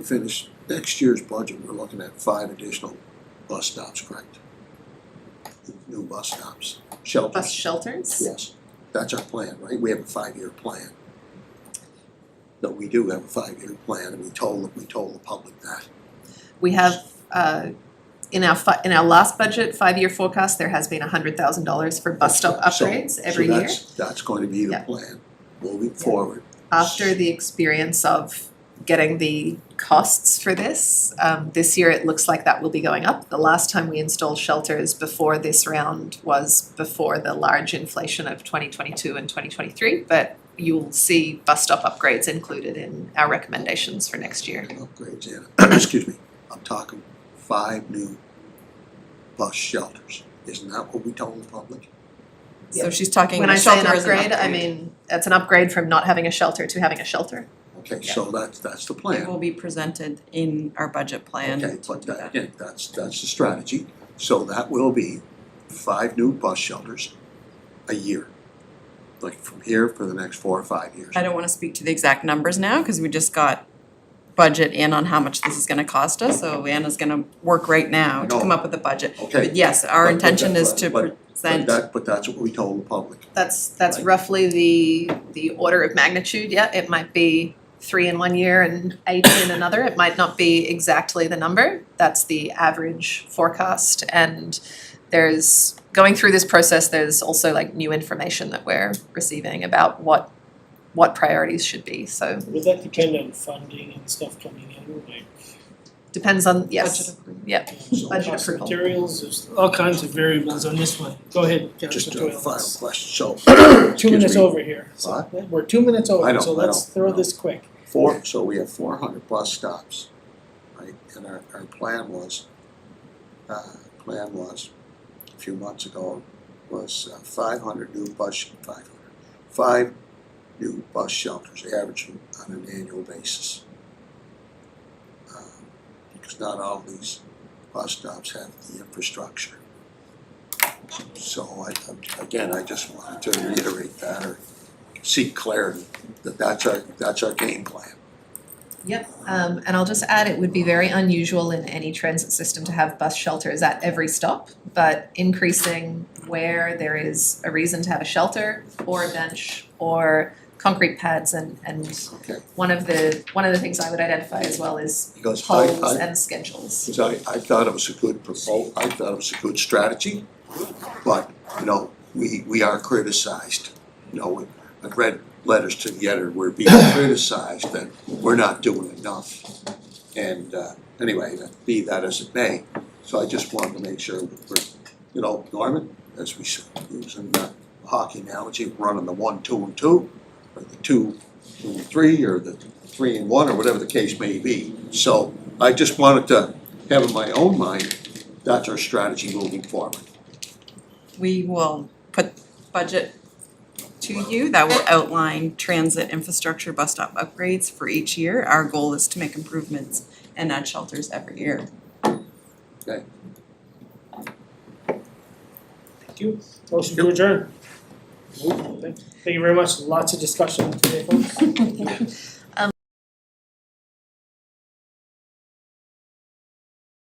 finish next year's budget, we're looking at 5 additional bus stops, correct? New bus stops, shelters. bus shelters. Yes, that's our plan, right? We have a 5-year plan. No, we do have a 5-year plan, and we told the public that. We have in our last budget 5-year forecast, there has been $100,000 for bus stop upgrades every year. That's going to be the Yeah. plan moving forward. After the experience of getting the costs for this year it looks like that will be going up. The last time we installed shelters before this round was before the large inflation of 2022 and 2023, but you'll see bus stop upgrades included in our recommendations for next year. Upgrades in, excuse me, I'm talking 5 new bus shelters. Isn't that what we told the public? So she's talking When a I say an shelter as an upgrade, I mean, it's an upgrade from not having a shelter to having a shelter. Okay, so that's the It plan. will be presented in our budget plan Okay, to but do that, that. again, that's the strategy. So that will be 5 new bus shelters a year. Like from here for the next 4 or 5 years. I don't wanna speak to the exact numbers now, cause we just got budget in on how much this is gonna cost us, so Anna's gonna work right now to No. come up with a budget. Okay. But yes, our But- intention is to but- present, But that's what we told the public. That's Right. roughly the order of magnitude, yeah, it might be 3 in 1 year and 8 in another, it might not be exactly the number, that's the average forecast. And there's, going through this process, there's also like new information that we're receiving about what priorities should be, so Would that depend on funding and stuff coming in, like depends on, yes, budget yep, So budget cost of approval. materials, there's all kinds of variables on this one. Go ahead, Just Councilor a Doyle, final let's- question, so. 2 excuse minutes me. over here. So we're 2 minutes I over, know, so I let's know, throw I know. this quick. So we have 400 bus stops, right? And our plan was a few months ago, was 5 new bus shelters, averaging on an annual basis. because not all these bus stops have the infrastructure. So again, I just wanted to reiterate that or seek clarity that that's our game plan. Yep, and I'll just add, it would be very unusual in any transit system to have bus shelters at every stop, but increasing where there is a reason to have a shelter or a bench or concrete pads and Okay. one of the things I would identify as well is Because polls and schedules. Because I thought it was a good proposal, I thought it was a good strategy, but, you know, we are criticized. You know, I've read letters to the editor, we're being criticized that we're not doing enough. And, anyway, be that as it may, so I just wanted to make sure that we're, you know, Norman, as we said, using the hockey analogy, running the 1, 2, and 2, or the 2, 2, and 3, or the 3 and 1, or whatever the case may be. So I just wanted to have in my own mind, that's our strategy moving forward. We will put budget to you that will outline transit infrastructure bus stop upgrades for each year. Our goal is to make improvements and add shelters every year. Thank you. Motion to adjourn. Thank you very much. Lots of discussion today, folks.